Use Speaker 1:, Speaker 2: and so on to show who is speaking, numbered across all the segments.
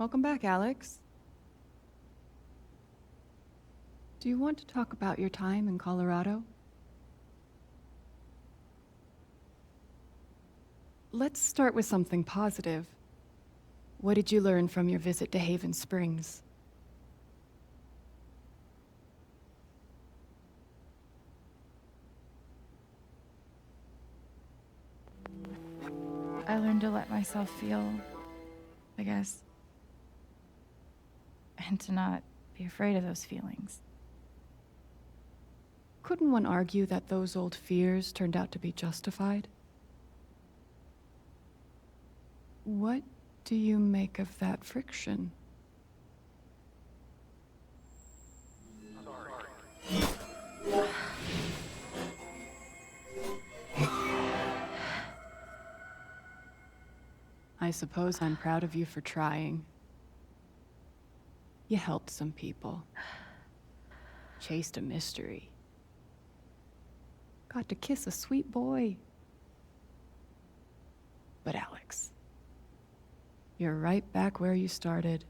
Speaker 1: Welcome back, Alex. Do you want to talk about your time in Colorado? Let's start with something positive. What did you learn from your visit to Haven Springs?
Speaker 2: I learned to let myself feel, I guess, and to not be afraid of those feelings.
Speaker 1: Couldn't one argue that those old fears turned out to be justified? What do you make of that friction? I suppose I'm proud of you for trying. You helped some people. Chased a mystery. Got to kiss a sweet boy. But Alex, you're right back where you started.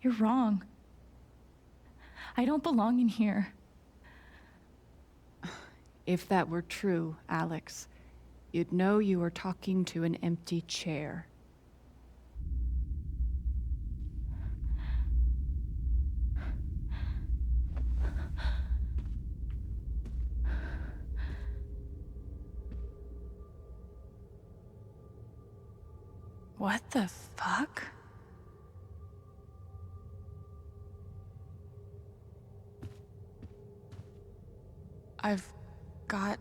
Speaker 2: You're wrong. I don't belong in here.
Speaker 1: If that were true, Alex, you'd know you were talking to an empty chair.
Speaker 2: What the fuck? I've got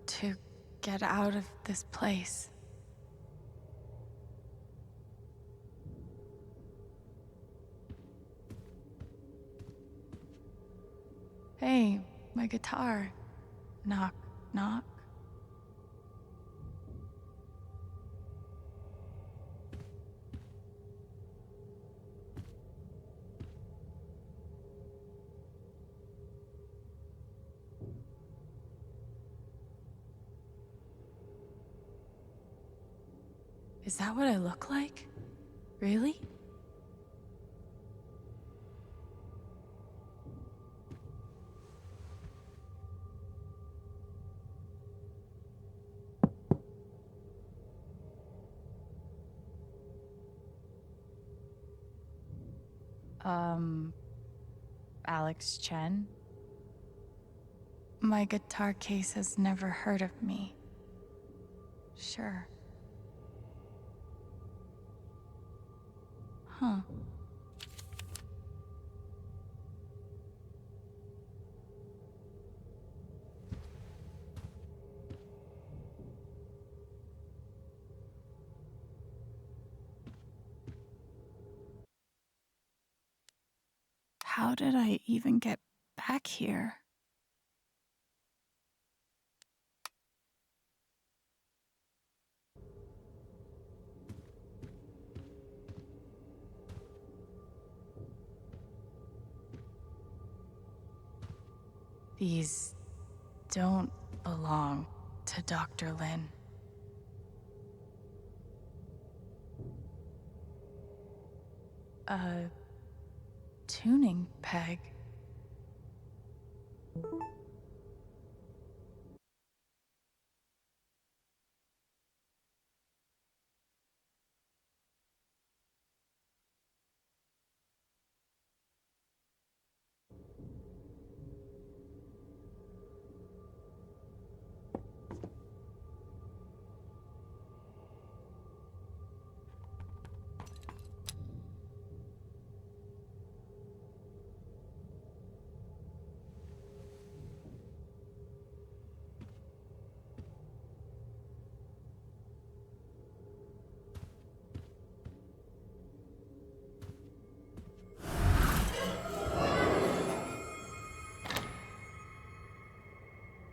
Speaker 2: to get out of this place. Hey, my guitar. Knock, knock. Is that what I look like? Really? Alex Chen? My guitar case has never heard of me. Sure. Huh. How did I even get back here? These don't belong to Dr. Lin. A tuning peg.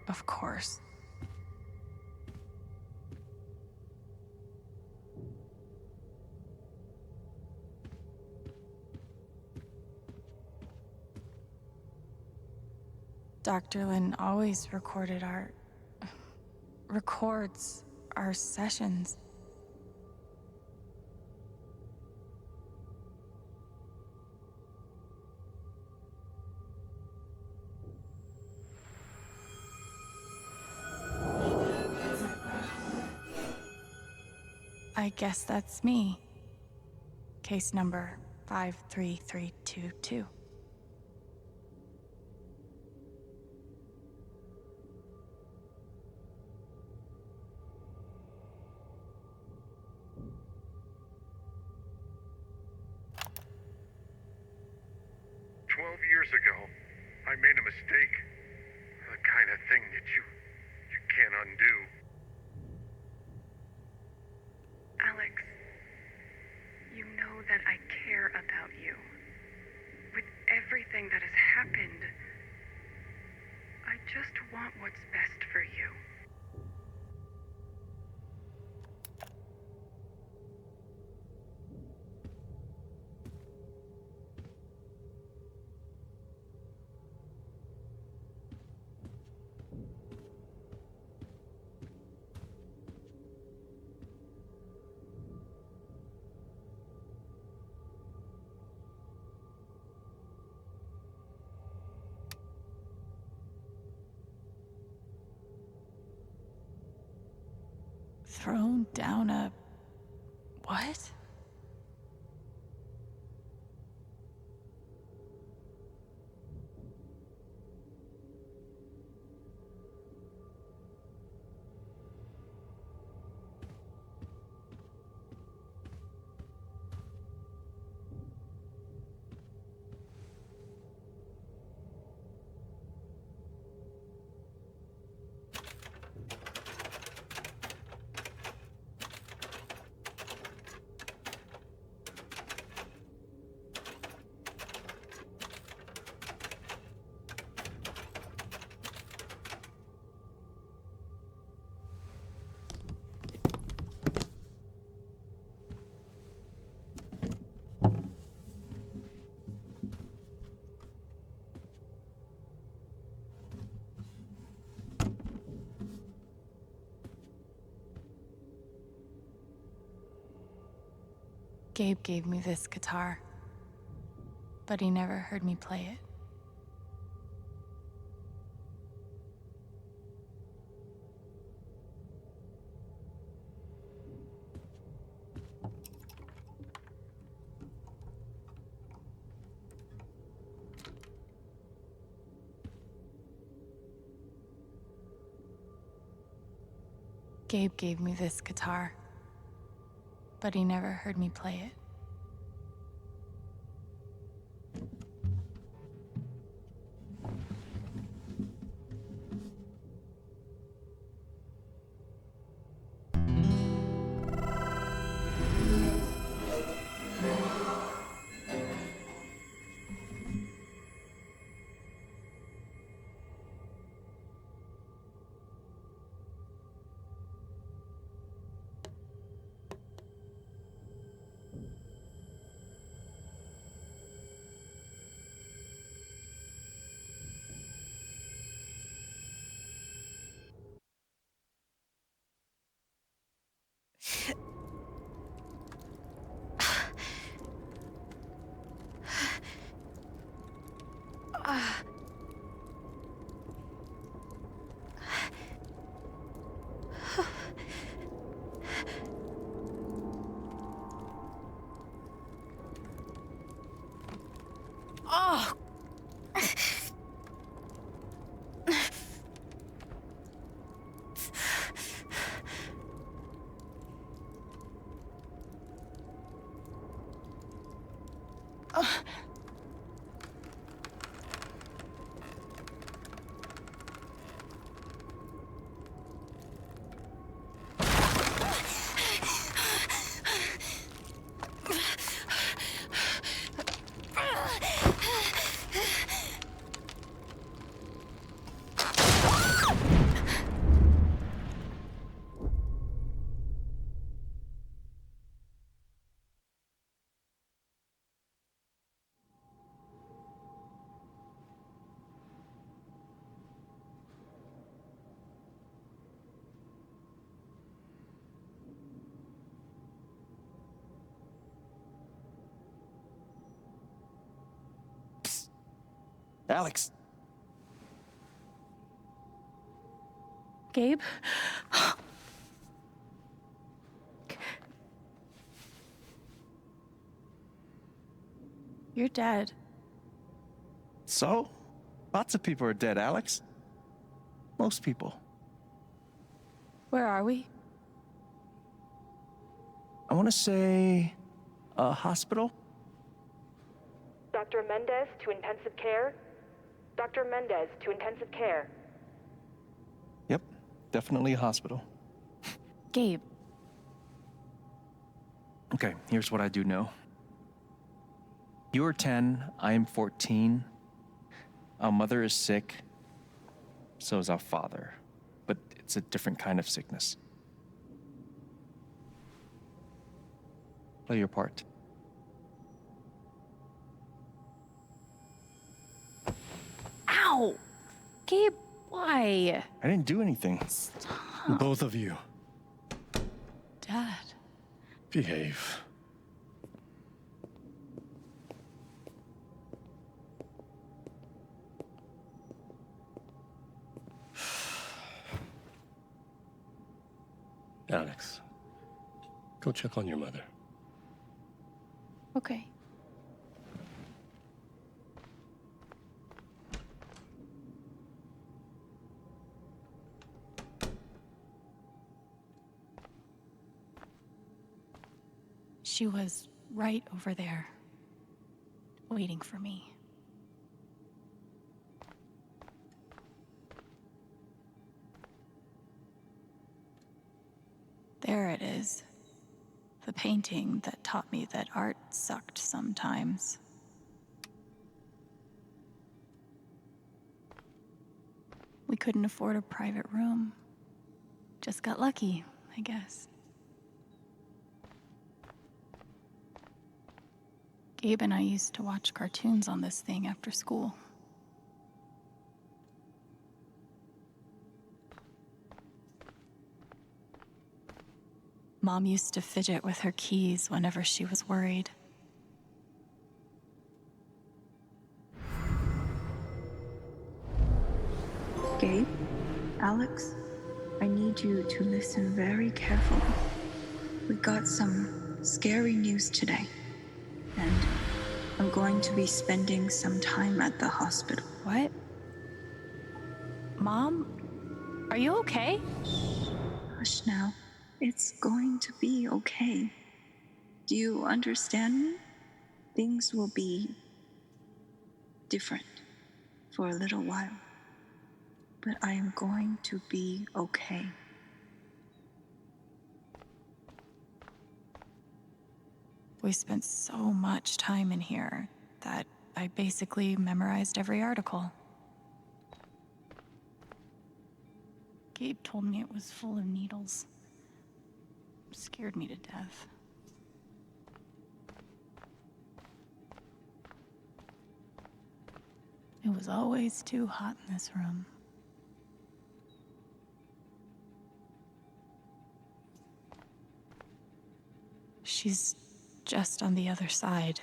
Speaker 2: Of course. Dr. Lin always records our sessions. I guess that's me. Case number 53322.
Speaker 3: Years ago, I made a mistake. The kind of thing that you can't undo.
Speaker 4: Alex, you know that I care about you. With everything that has happened, I just want what's best for you.
Speaker 2: Thrown down a... what? Gabe gave me this guitar, but he never heard me play it. Gabe gave me this guitar, but he never heard me play it.
Speaker 5: Alex!
Speaker 2: Gabe? You're dead.
Speaker 5: So? Lots of people are dead, Alex. Most people.
Speaker 2: Where are we?
Speaker 5: I want to say a hospital?
Speaker 6: Dr. Mendez to intensive care? Dr. Mendez to intensive care.
Speaker 5: Yep, definitely a hospital.
Speaker 2: Gabe.
Speaker 5: Okay, here's what I do know. You are 10, I am 14. Our mother is sick. So is our father. But it's a different kind of sickness. Play your part.
Speaker 2: Ow! Gabe, why?
Speaker 5: I didn't do anything.
Speaker 2: Stop.
Speaker 7: Both of you,
Speaker 2: Dad.
Speaker 7: behave. Alex, go check on your mother.
Speaker 2: Okay. She was right over there, waiting for me. There it is. The painting that taught me that art sucked sometimes. We couldn't afford a private room. Just got lucky, I guess. Gabe and I used to watch cartoons on this thing after school. Mom used to fidget with her keys whenever she was worried.
Speaker 8: Gabe, Alex, I need you to listen very carefully. We got some scary news today, and I'm going to be spending some time at the hospital.
Speaker 2: What? Mom? Are you okay?
Speaker 8: Hush now. It's going to be okay. Do you understand me? Things will be different for a little while, but I am going to be okay.
Speaker 2: We spent so much time in here that I basically memorized every article. Gabe told me it was full of needles. Scared me to death. It was always too hot in this room. She's just on the other side.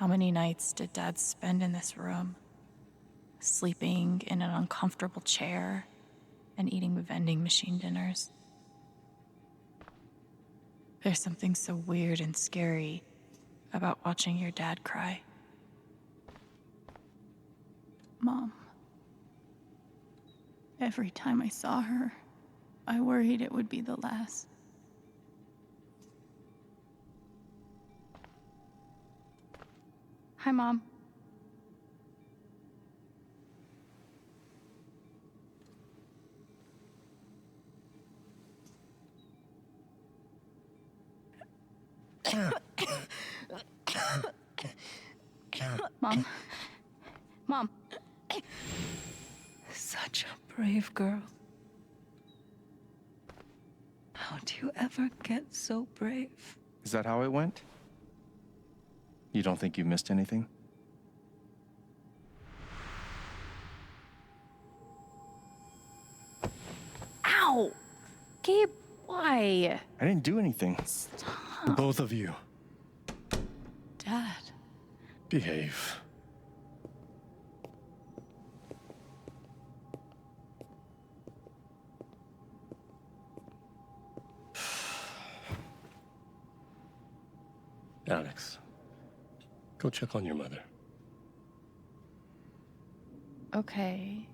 Speaker 2: How many nights did Dad spend in this room? Sleeping in an uncomfortable chair and eating vending machine dinners. There's something so weird and scary about watching your dad cry. Mom. Every time I saw her, I worried it would be the last. Hi, Mom. Mom. Mom.
Speaker 9: Such a brave girl. How do you ever get so brave?
Speaker 5: Is that how it went? You don't think you missed anything?
Speaker 2: Ow! Gabe, why?
Speaker 5: I didn't do anything.
Speaker 7: Both of you,
Speaker 2: Dad.
Speaker 7: behave. Alex, go check on your mother.
Speaker 1: Okay.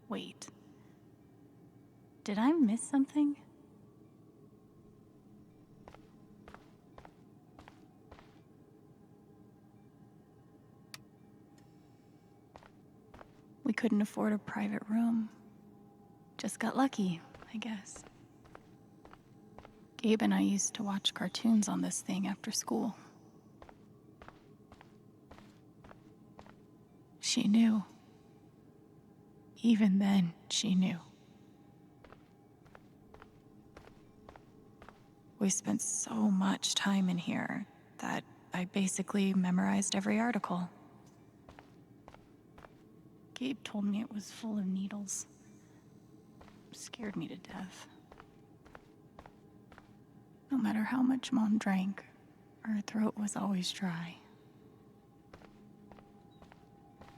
Speaker 2: Wait. Did I miss something? We couldn't afford a private room. Just got lucky, I guess. Gabe and I used to watch cartoons on this thing after school. She knew. Even then, she knew. We spent so much time in here that I basically memorized every article. Gabe told me it was full of needles. Scared me to death. No matter how much Mom drank, her throat was always dry.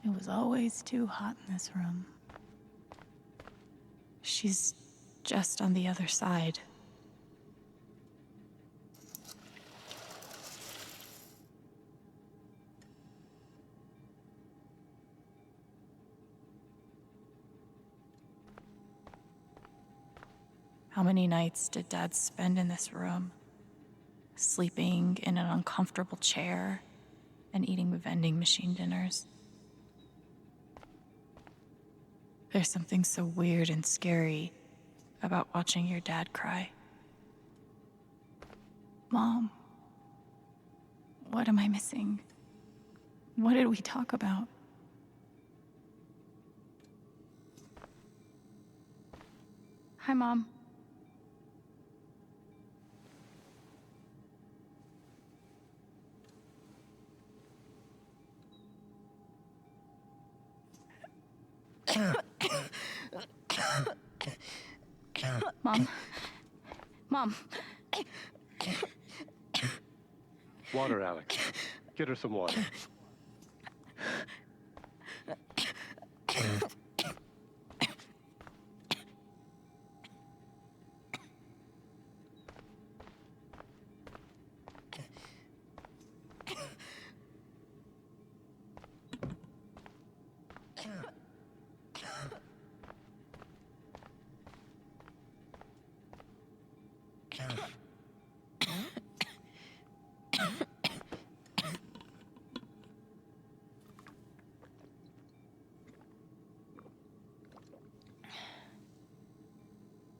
Speaker 2: It was always too hot in this room. She's just on the other side. How many nights did Dad spend in this room, sleeping in an uncomfortable chair and eating vending machine dinners? There's something so weird and scary about watching your dad cry. Mom, what am I missing? What did we talk about? Hi, Mom. Mom. Mom.
Speaker 7: Water, Alex. Get her some water.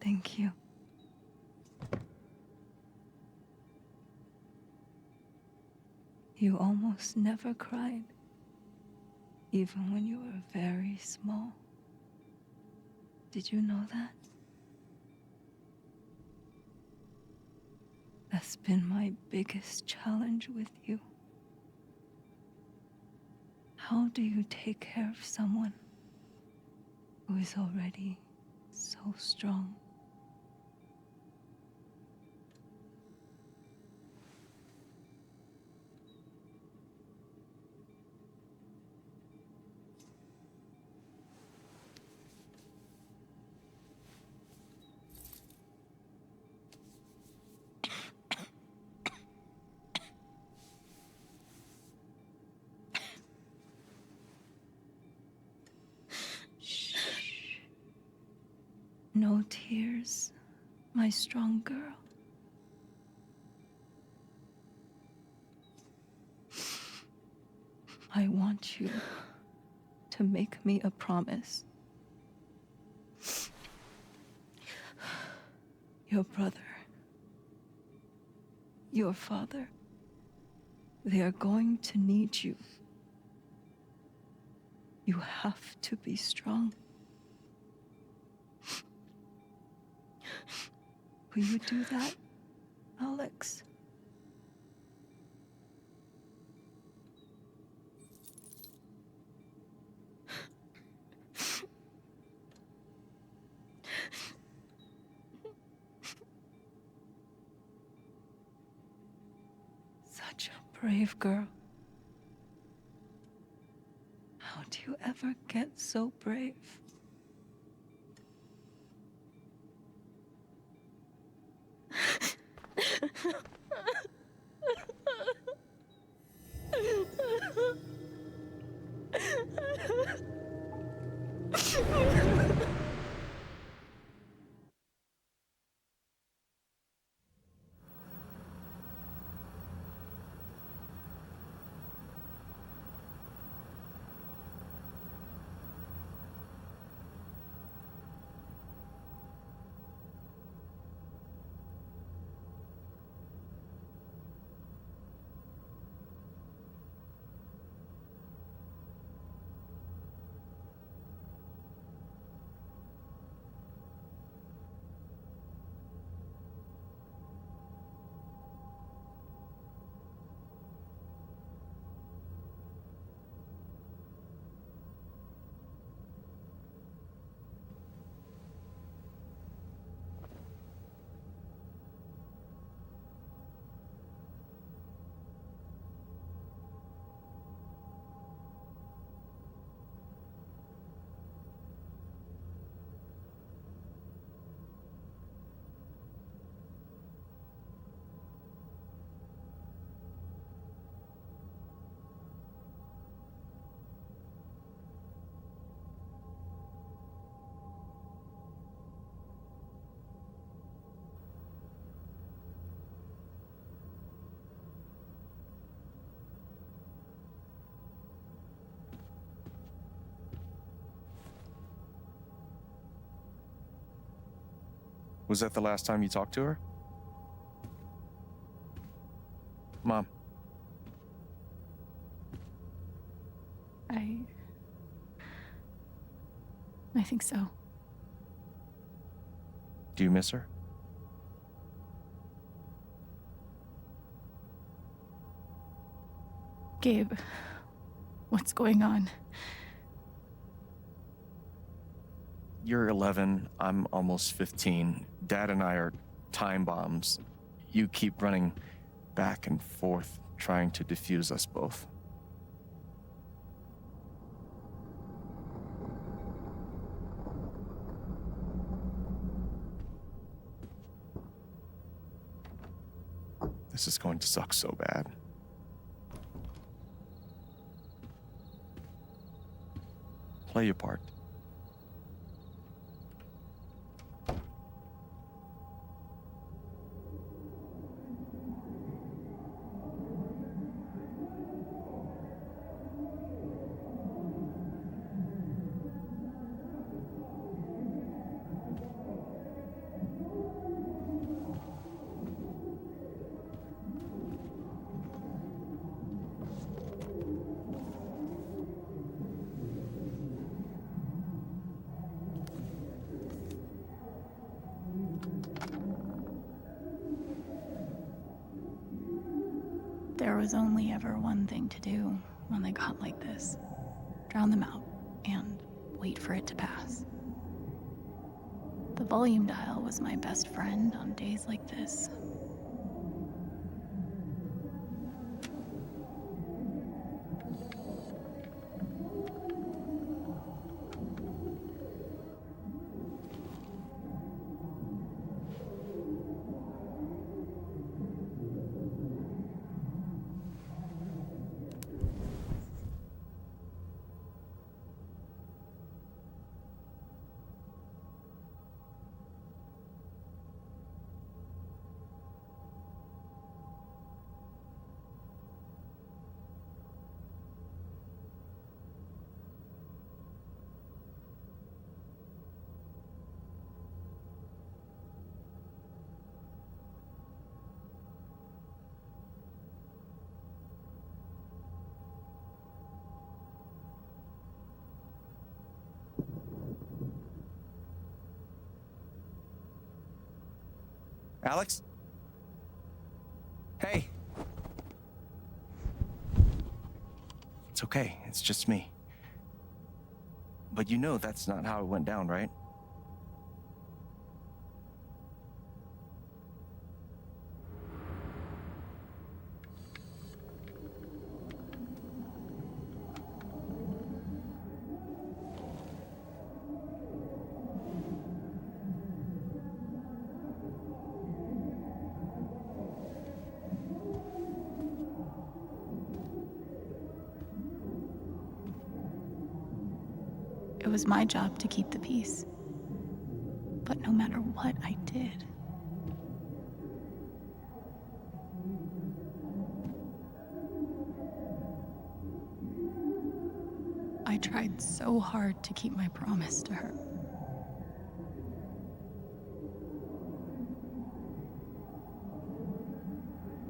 Speaker 9: Thank you. You almost never cried, even when you were very small. Did you know that? That's been my biggest challenge with you. How do you take care of someone who is already so strong? No tears, my strong girl. I want you to make me a promise your brother, your father, they are going to need you. You have to be strong. Will you do that, Alex? Such a brave girl. How do you ever get so brave?
Speaker 5: Was that the last time you talked to her? Mom.
Speaker 1: I think so.
Speaker 5: Do you miss her?
Speaker 1: Gabe, what's going on?
Speaker 5: You're 11, I'm almost 15. Dad and I are time bombs. You keep running back and forth, trying to defuse us both. This is going to suck so bad. Play your part.
Speaker 2: There was only ever one thing to do when they got like this. Drown them out and wait for it to pass. The volume dial was my best friend on days like this.
Speaker 5: Alex? Hey. It's okay. It's just me. But you know that's not how it went down, right?
Speaker 2: It was my job to keep the peace. But no matter what I did, I tried so hard to keep my promise to her.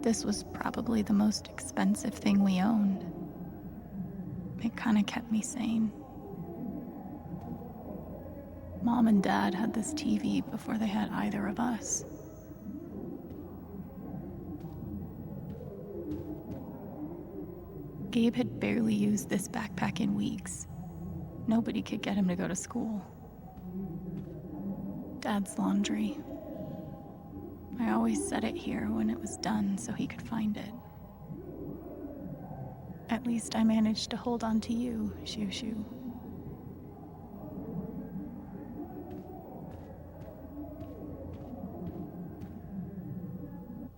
Speaker 2: This was probably the most expensive thing we owned. It kind of kept me sane. Mom and Dad had this TV before they had either of us. Gabe had barely used this backpack in weeks. Nobody could get him to go to school. Dad's laundry. I always set it here when it was done so he could find it. At least I managed to hold on to you, Shoo Shoo.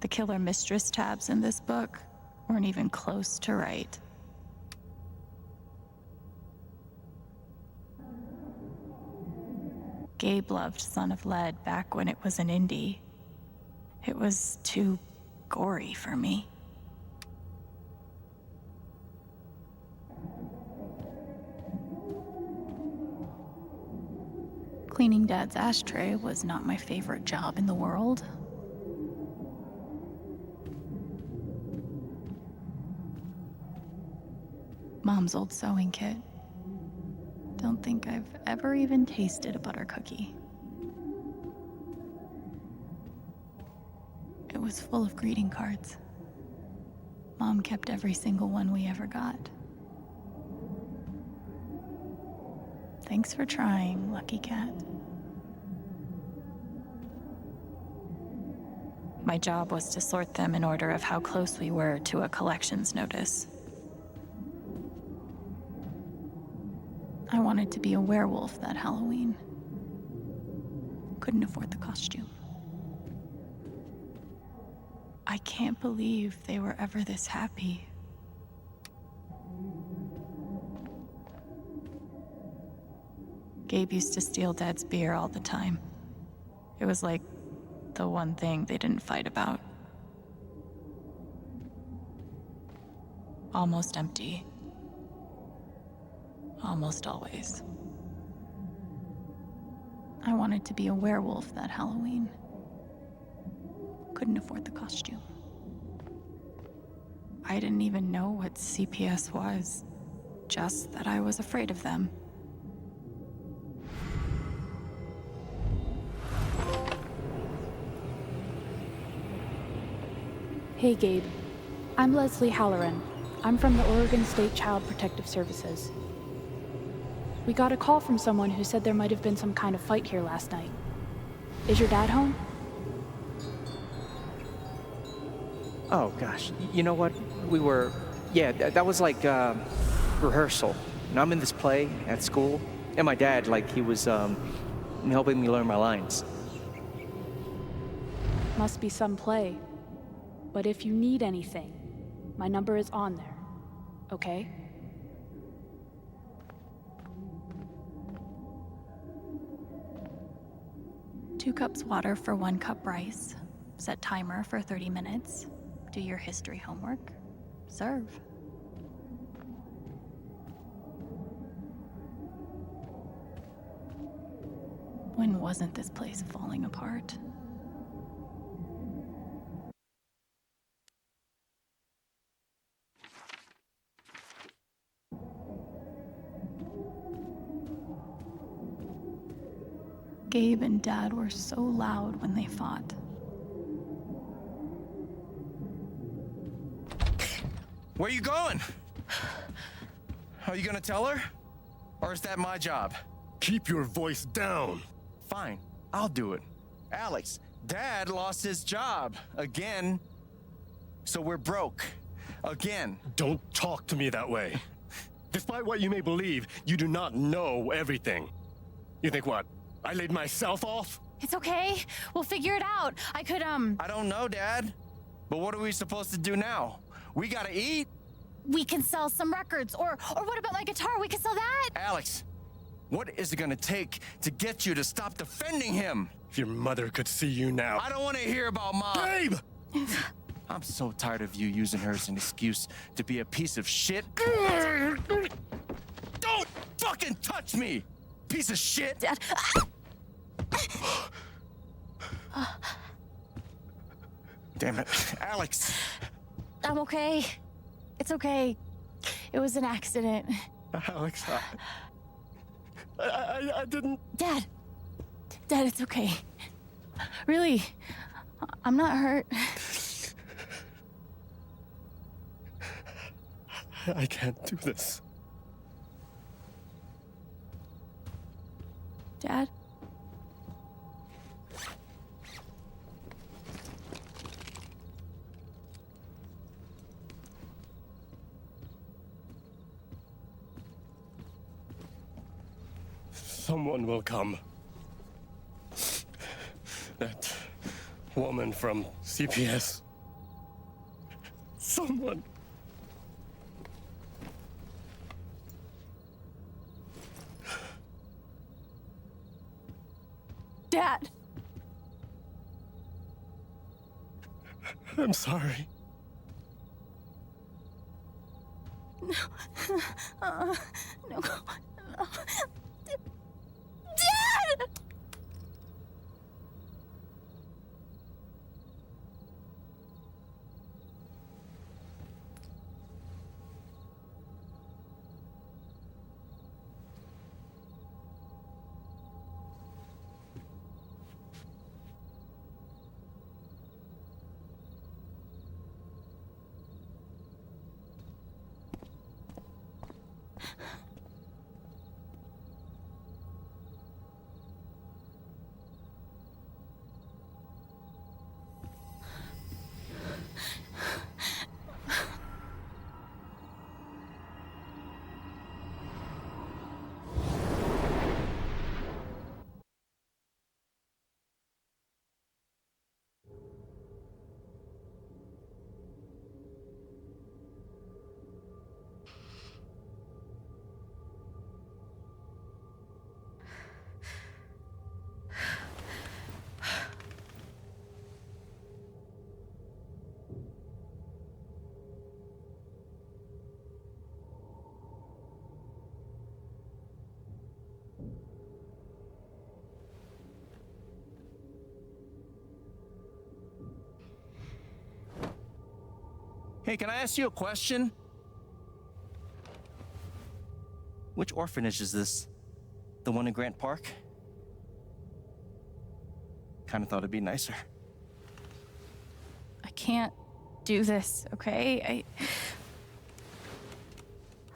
Speaker 2: The killer mistress tabs in this book weren't even close to right. Gabe loved Son of Lead back when it was an indie. It was too gory for me. Cleaning Dad's ashtray was not my favorite job in the world. Mom's old sewing kit. Don't think I've ever even tasted a butter cookie. It was full of greeting cards. Mom kept every single one we ever got. Thanks for trying, Lucky Cat. My job was to sort them in order of how close we were to a collections notice. I wanted to be a werewolf that Halloween. Couldn't afford the costume. I can't believe they were ever this happy. Gabe used to steal Dad's beer all the time. It was like the one thing they didn't fight about. Almost empty. Almost always. I wanted to be a werewolf that Halloween. Couldn't afford the costume. I didn't even know what CPS was, just that I was afraid of them.
Speaker 10: Hey Gabe, I'm Leslie Halloran. I'm from the Oregon State Child Protective Services. We got a call from someone who said there might have been some kind of fight here last night. Is your dad home?
Speaker 5: Oh, gosh. You know what? That was like rehearsal. And I'm in this play at school, and my dad, he was helping me learn my lines.
Speaker 10: Must be some play. But if you need anything, my number is on there, okay?
Speaker 2: Two cups water for 1 cup rice. Set timer for 30 minutes. Do your history homework. Serve. When wasn't this place falling apart? Gabe and Dad were so loud when they fought.
Speaker 5: Where you going? Are you gonna tell her? Or is that my job?
Speaker 7: Keep your voice down.
Speaker 5: Fine, I'll do it. Alex, Dad lost his job again. So we're broke. Again.
Speaker 7: Don't talk to me that way. Despite what you may believe, you do not know everything. You think what? I laid myself off?
Speaker 2: It's okay. We'll figure it out. I
Speaker 5: don't know, Dad. But what are we supposed to do now? We gotta eat.
Speaker 2: We can sell some records. Or what about my guitar? We can sell that.
Speaker 5: Alex, what is it gonna take to get you to stop defending him?
Speaker 7: If your mother could see you now.
Speaker 5: I don't want to hear about Mom.
Speaker 7: Babe!
Speaker 5: I'm so tired of you using her as an excuse to be a piece of shit. Don't fucking touch me, piece of shit!
Speaker 2: Dad.
Speaker 5: Damn it, Alex.
Speaker 2: I'm okay. It's okay. It was an accident.
Speaker 7: Alex, I didn't...
Speaker 2: Dad, it's okay. Really, I'm not hurt.
Speaker 7: I can't do this.
Speaker 2: Dad?
Speaker 7: Someone will come. That woman from CPS. Someone.
Speaker 2: Dad!
Speaker 7: I'm sorry.
Speaker 2: No. No. Dad!
Speaker 5: Hey, can I ask you a question? Which orphanage is this? The one in Grant Park? Kinda thought it'd be nicer.
Speaker 2: I can't do this, okay?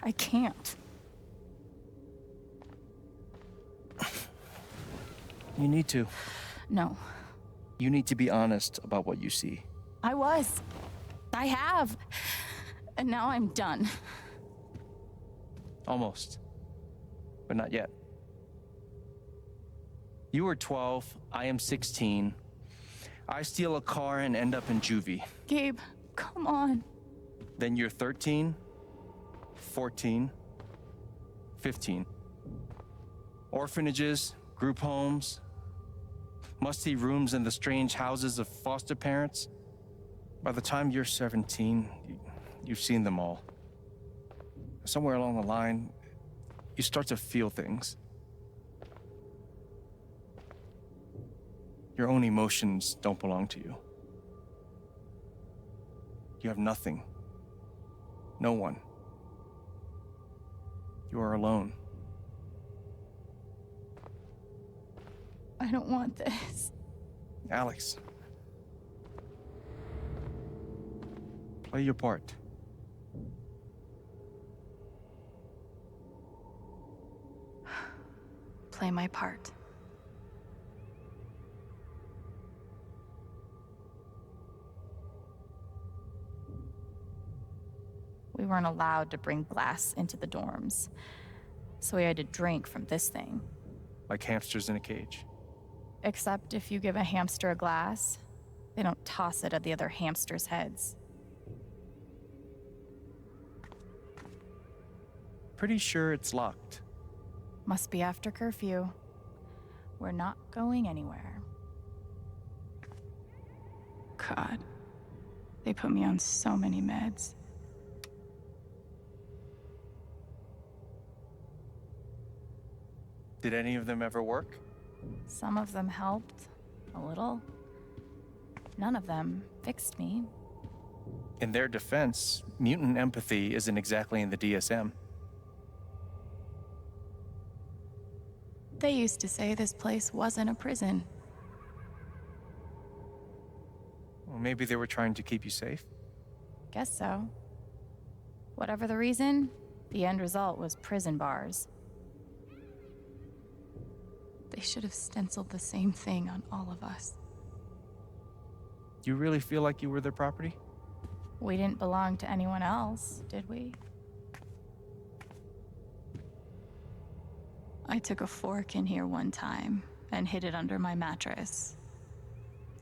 Speaker 2: I can't.
Speaker 5: You need to.
Speaker 2: No.
Speaker 5: You need to be honest about what you see.
Speaker 2: I was. I have. And now I'm done.
Speaker 5: Almost. But not yet. You were 12, I am 16. I steal a car and end up in juvie.
Speaker 2: Gabe, come on.
Speaker 5: Then you're 13, 14, 15. Orphanages, group homes, musty rooms in the strange houses of foster parents. By the time you're 17, you've seen them all. Somewhere along the line, you start to feel things. Your own emotions don't belong to you. You have nothing. No one. You are alone.
Speaker 2: I don't want this.
Speaker 5: Alex. Play your part.
Speaker 2: play my part. We weren't allowed to bring glass into the dorms, so we had to drink from this thing.
Speaker 5: Like hamsters in a cage.
Speaker 2: Except if you give a hamster a glass, they don't toss it at the other hamsters' heads.
Speaker 5: Pretty sure it's locked.
Speaker 2: Must be after curfew. We're not going anywhere. God, they put me on so many meds.
Speaker 5: Did any of them ever work?
Speaker 2: Some of them helped, a little. None of them fixed me.
Speaker 5: In their defense, mutant empathy isn't exactly in the DSM.
Speaker 2: They used to say this place wasn't a prison.
Speaker 5: Well, maybe they were trying to keep you safe.
Speaker 2: Guess so. Whatever the reason, the end result was prison bars. They should have stenciled the same thing on all of us.
Speaker 5: You really feel like you were their property?
Speaker 2: We didn't belong to anyone else, did we? I took a fork in here one time and hid it under my mattress.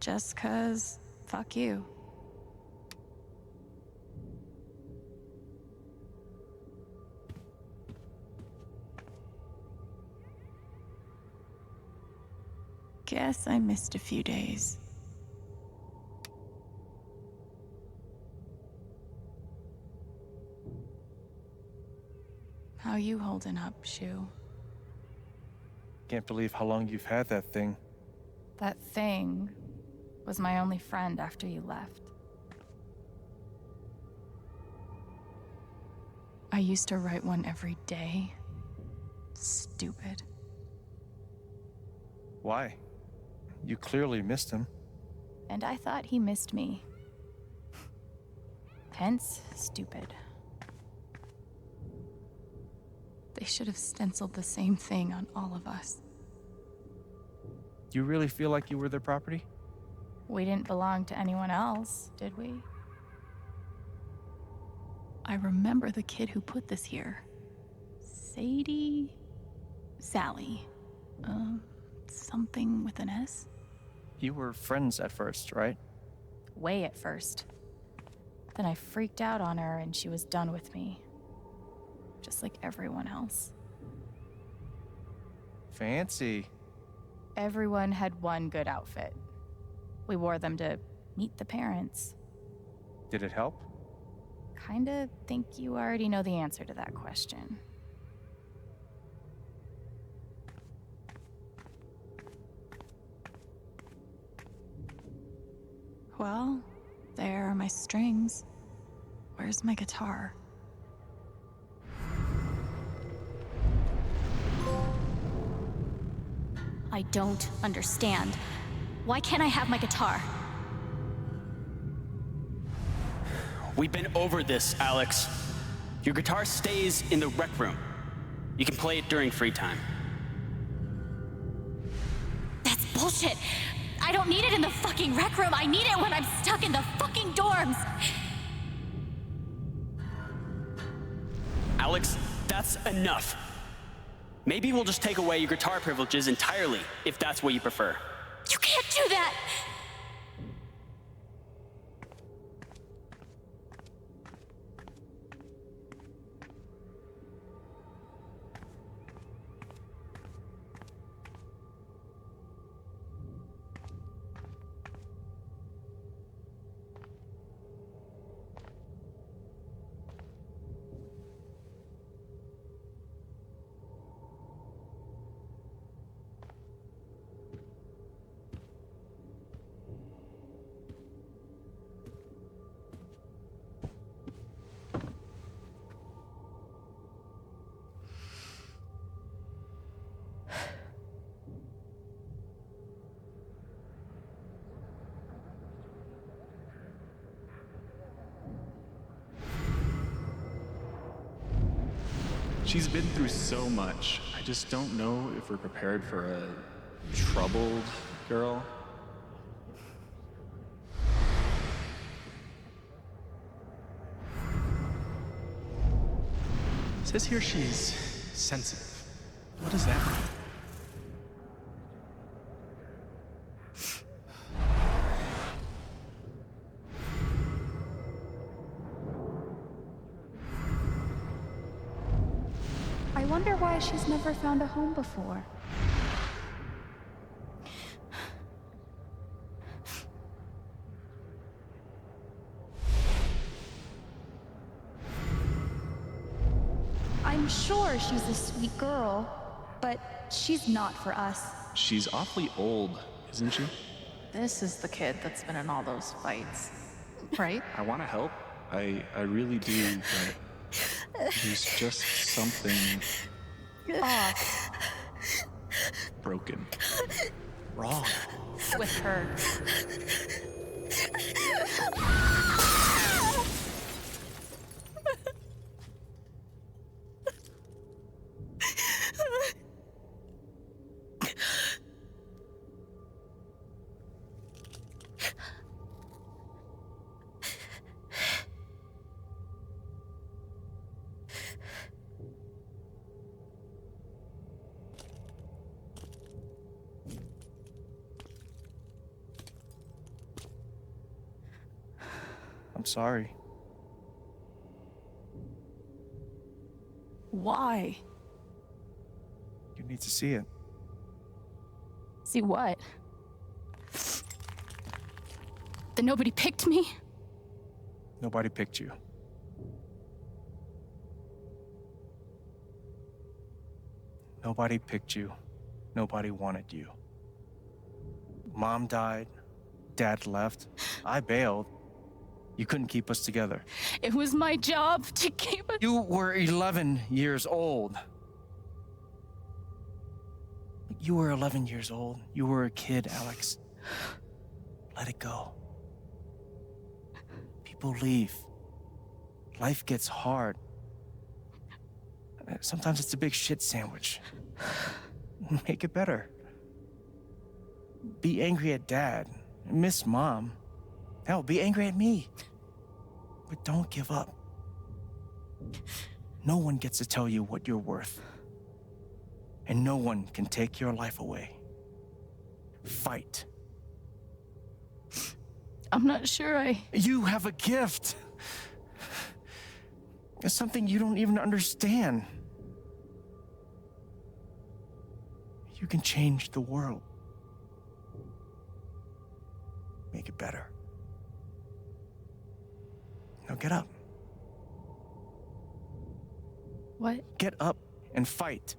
Speaker 2: Just 'cause, fuck you. Guess I missed a few days. How you holding up, Shu?
Speaker 5: Can't believe how long you've had that thing.
Speaker 2: That thing was my only friend after you left. I used to write one every day. Stupid.
Speaker 5: Why? You clearly missed him.
Speaker 2: And I thought he missed me. Hence, stupid. They should have stenciled the same thing on all of us.
Speaker 5: You really feel like you were their property?
Speaker 2: We didn't belong to anyone else, did we? I remember the kid who put this here. Sadie? Sally. Something with an S?
Speaker 5: You were friends at first, right?
Speaker 2: Way at first. Then I freaked out on her and she was done with me. Just like everyone else.
Speaker 5: Fancy.
Speaker 2: Everyone had one good outfit. We wore them to meet the parents.
Speaker 5: Did it help?
Speaker 2: Kinda think you already know the answer to that question. Well, there are my strings. Where's my guitar?
Speaker 11: I don't understand. Why can't I have my guitar?
Speaker 12: We've been over this, Alex. Your guitar stays in the rec room. You can play it during free time.
Speaker 11: That's bullshit. I don't need it in the fucking rec room. I need it when I'm stuck in the fucking dorms.
Speaker 12: Alex, that's enough. Maybe we'll just take away your guitar privileges entirely, if that's what you prefer.
Speaker 11: You can't do that!
Speaker 13: She's been through so much. I just don't know if we're prepared for a troubled girl. It says here she's sensitive. What does that mean?
Speaker 10: I wonder why she's never found a home before. I'm sure she's a sweet girl, but she's not for us.
Speaker 13: She's awfully old, isn't she?
Speaker 2: This is the kid that's been in all those fights, right?
Speaker 13: I want to help. I really do, but there's just something
Speaker 10: Off.
Speaker 13: broken. Wrong.
Speaker 2: With her.
Speaker 5: I'm sorry.
Speaker 2: Why?
Speaker 5: You need to see it.
Speaker 2: See what? That nobody picked me?
Speaker 5: Nobody picked you. Nobody picked you. Nobody wanted you. Mom died. Dad left. I bailed. You couldn't keep us together.
Speaker 2: It was my job to keep us.
Speaker 5: You were 11 years old. You were 11 years old. You were a kid, Alex. Let it go. People leave. Life gets hard. Sometimes it's a big shit sandwich. Make it better. Be angry at Dad. Miss Mom. Hell, be angry at me. But don't give up. No one gets to tell you what you're worth. And no one can take your life away. Fight.
Speaker 2: I'm not sure
Speaker 5: You have a gift. It's something you don't even understand. You can change the world. Make it better. Now get up.
Speaker 2: What?
Speaker 5: Get up and fight.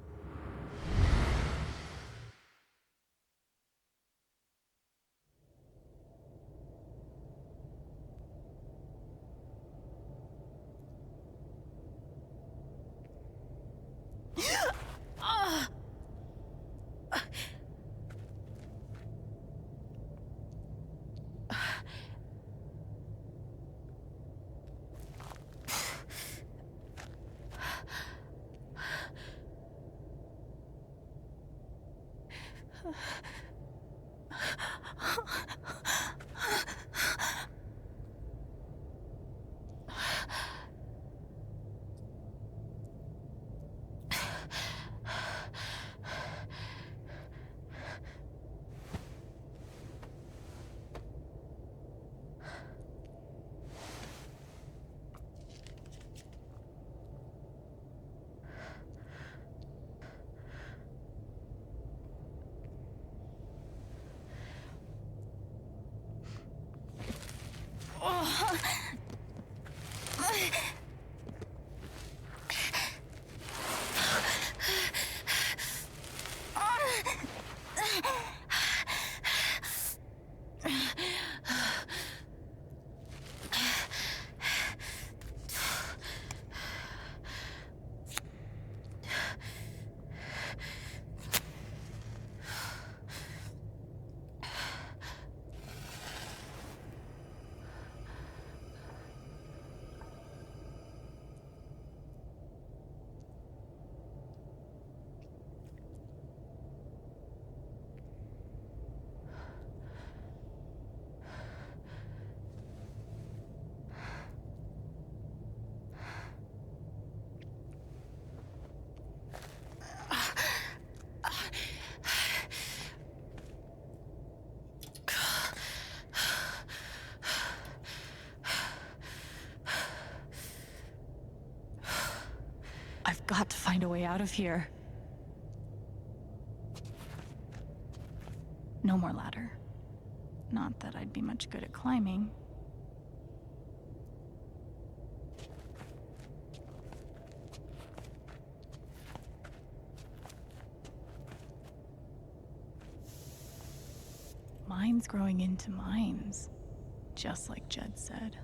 Speaker 2: I've got to find a way out of here. No more ladder. Not that I'd be much good at climbing. Mines growing into mines, just like Jed said.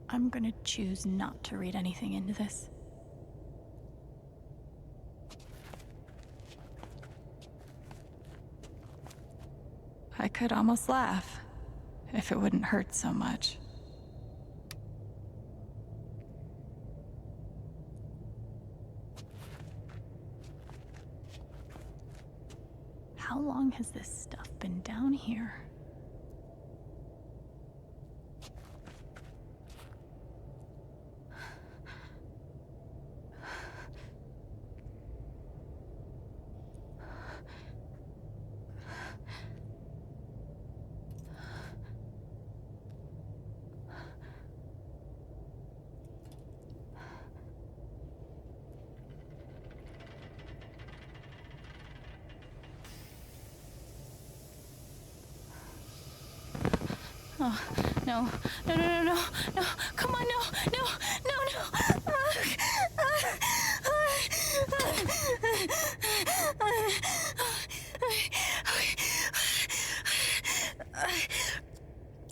Speaker 2: I'm gonna choose not to read anything into this. I could almost laugh, if it wouldn't hurt so much. How long has this stuff been down here? Oh, no, no, no, no, no, no, come on, no, no, no, no.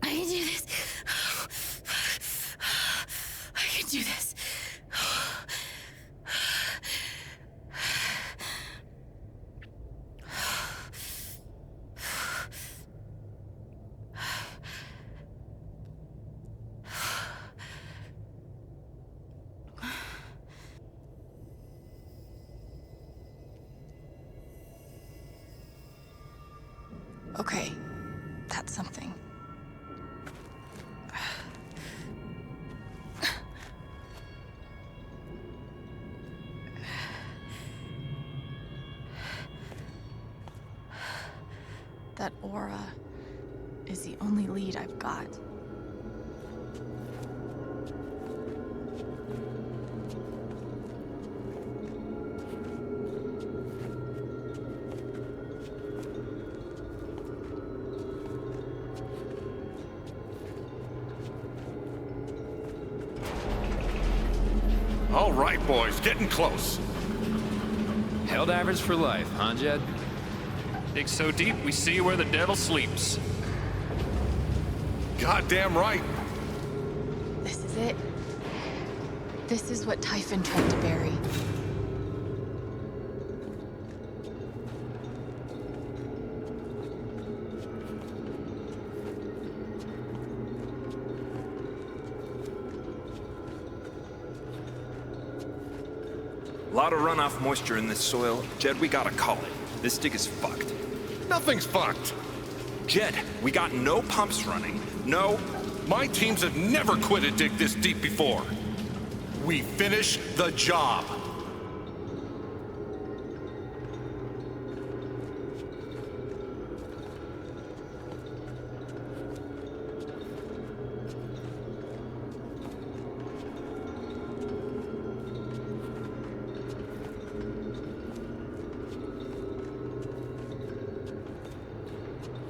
Speaker 2: I can do this. I can do this. Okay, that's something. That aura is the only lead I've got.
Speaker 3: All right, boys, getting close.
Speaker 14: Helldivers for life, huh, Jed?
Speaker 5: Dig so deep, we see where the devil sleeps.
Speaker 3: Goddamn right.
Speaker 2: This is it. This is what Typhon tried to bury.
Speaker 15: A lot of runoff moisture in this soil. Jed, we gotta call it. This dig is fucked.
Speaker 3: Nothing's fucked.
Speaker 15: Jed, we got no pumps running. No.
Speaker 3: My teams have never quit a dig this deep before. We finish the job.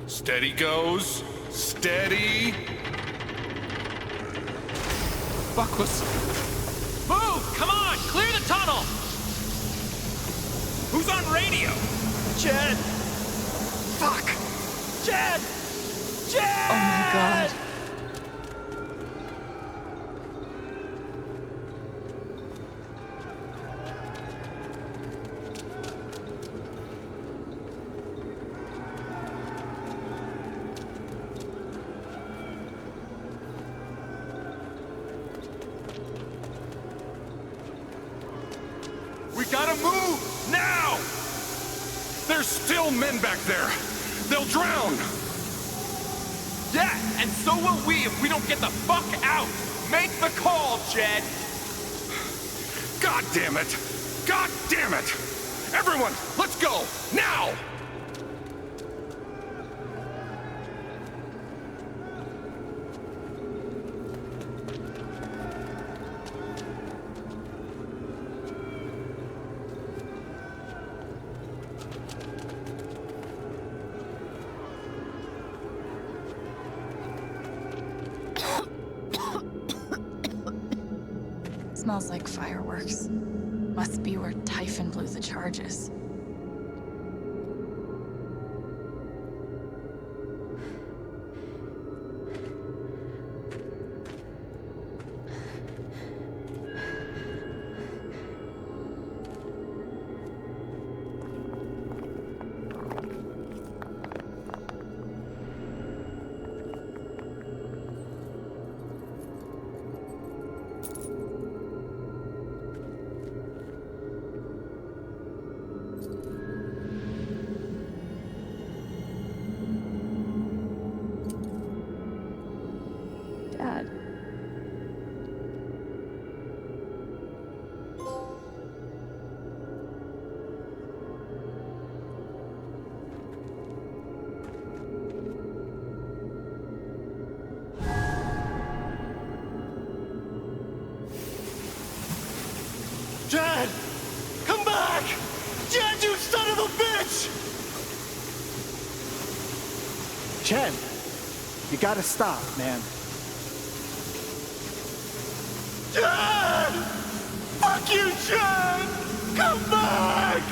Speaker 3: Steady goes. Steady.
Speaker 14: Fuck was... Move! Come on! Clear the tunnel!
Speaker 15: Who's on radio?
Speaker 14: Jed!
Speaker 15: Fuck!
Speaker 14: Jed! Jed!
Speaker 2: Oh my god.
Speaker 3: We gotta move! Now! There's still men back there. They'll drown.
Speaker 14: Yeah, and so will we if we don't get the fuck out! Make the call, Jed!
Speaker 3: God damn it! God damn it! Everyone, let's go! Now!
Speaker 2: Smells like fireworks. Must be where Typhon blew the charges.
Speaker 10: Dad.
Speaker 7: Jed! Come back! Jed, you son of a bitch!
Speaker 16: Chen, you gotta stop, man.
Speaker 7: Jed! Fuck you, Jed! Come back!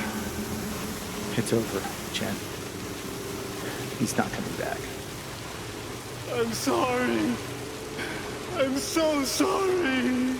Speaker 16: It's over, Chen. He's not coming back.
Speaker 7: I'm sorry. I'm so sorry.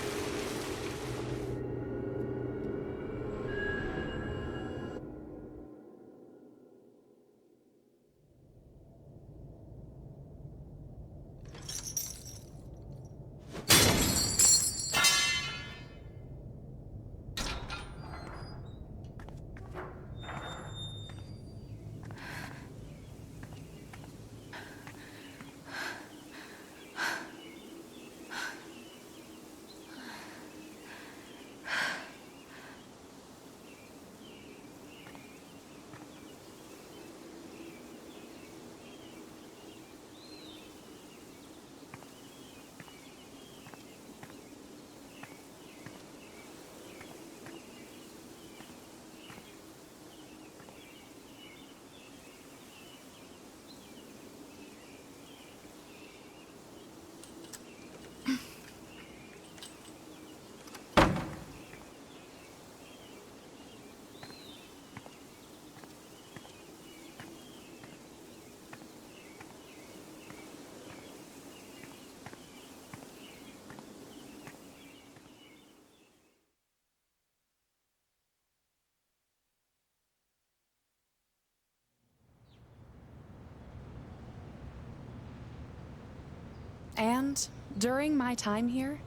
Speaker 17: And during my time here,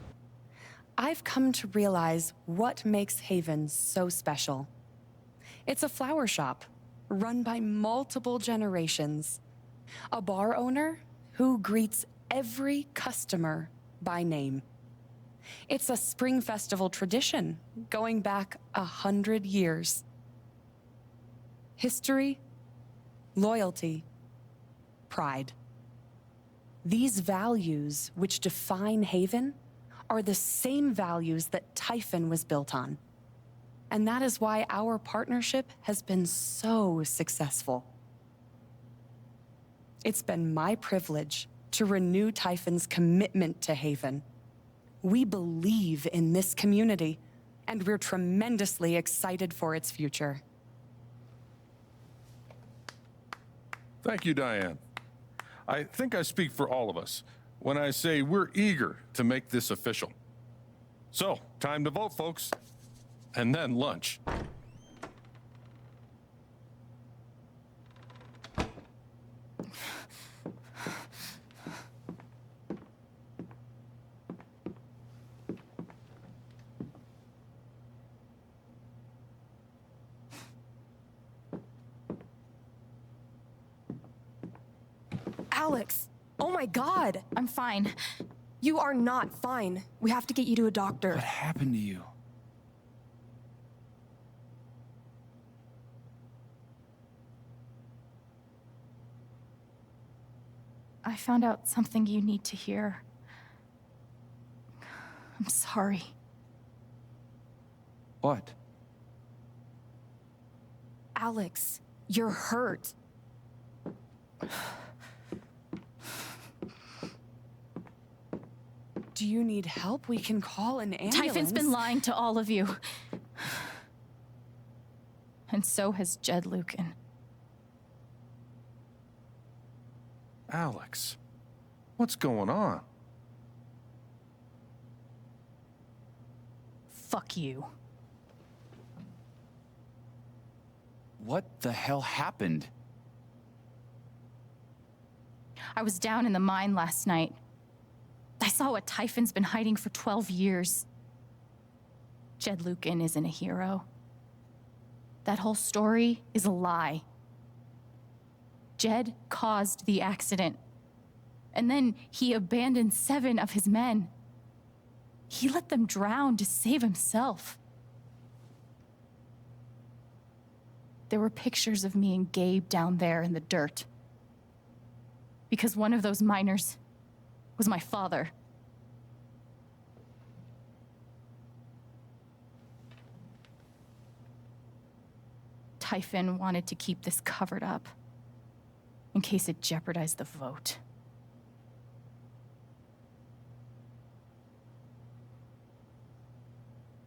Speaker 17: I've come to realize what makes Haven so special. It's a flower shop run by multiple generations, a bar owner who greets every customer by name. It's a spring festival tradition going back 100 years. History, loyalty, pride. These values which define Haven are the same values that Typhon was built on. And that is why our partnership has been so successful. It's been my privilege to renew Typhon's commitment to Haven. We believe in this community, and we're tremendously excited for its future.
Speaker 18: Thank you, Diane. I think I speak for all of us when I say we're eager to make this official. So, time to vote, folks. And then lunch.
Speaker 19: Alex! Oh my God!
Speaker 2: I'm fine.
Speaker 19: You are not fine. We have to get you to a doctor.
Speaker 20: What happened to you?
Speaker 2: I found out something you need to hear. I'm sorry.
Speaker 20: What?
Speaker 19: Alex, you're hurt.
Speaker 17: Do you need help? We can call an ambulance.
Speaker 11: Typhon's been lying to all of you. And so has Jed Lucan.
Speaker 18: Alex, what's going on?
Speaker 11: Fuck you.
Speaker 20: What the hell happened?
Speaker 11: I was down in the mine last night. I saw what Typhon's been hiding for 12 years. Jed Lucan isn't a hero. That whole story is a lie. Jed caused the accident. And then he abandoned 7 of his men. He let them drown to save himself. There were pictures of me and Gabe down there in the dirt. Because one of those miners was my father. Typhon wanted to keep this covered up in case it jeopardized the vote.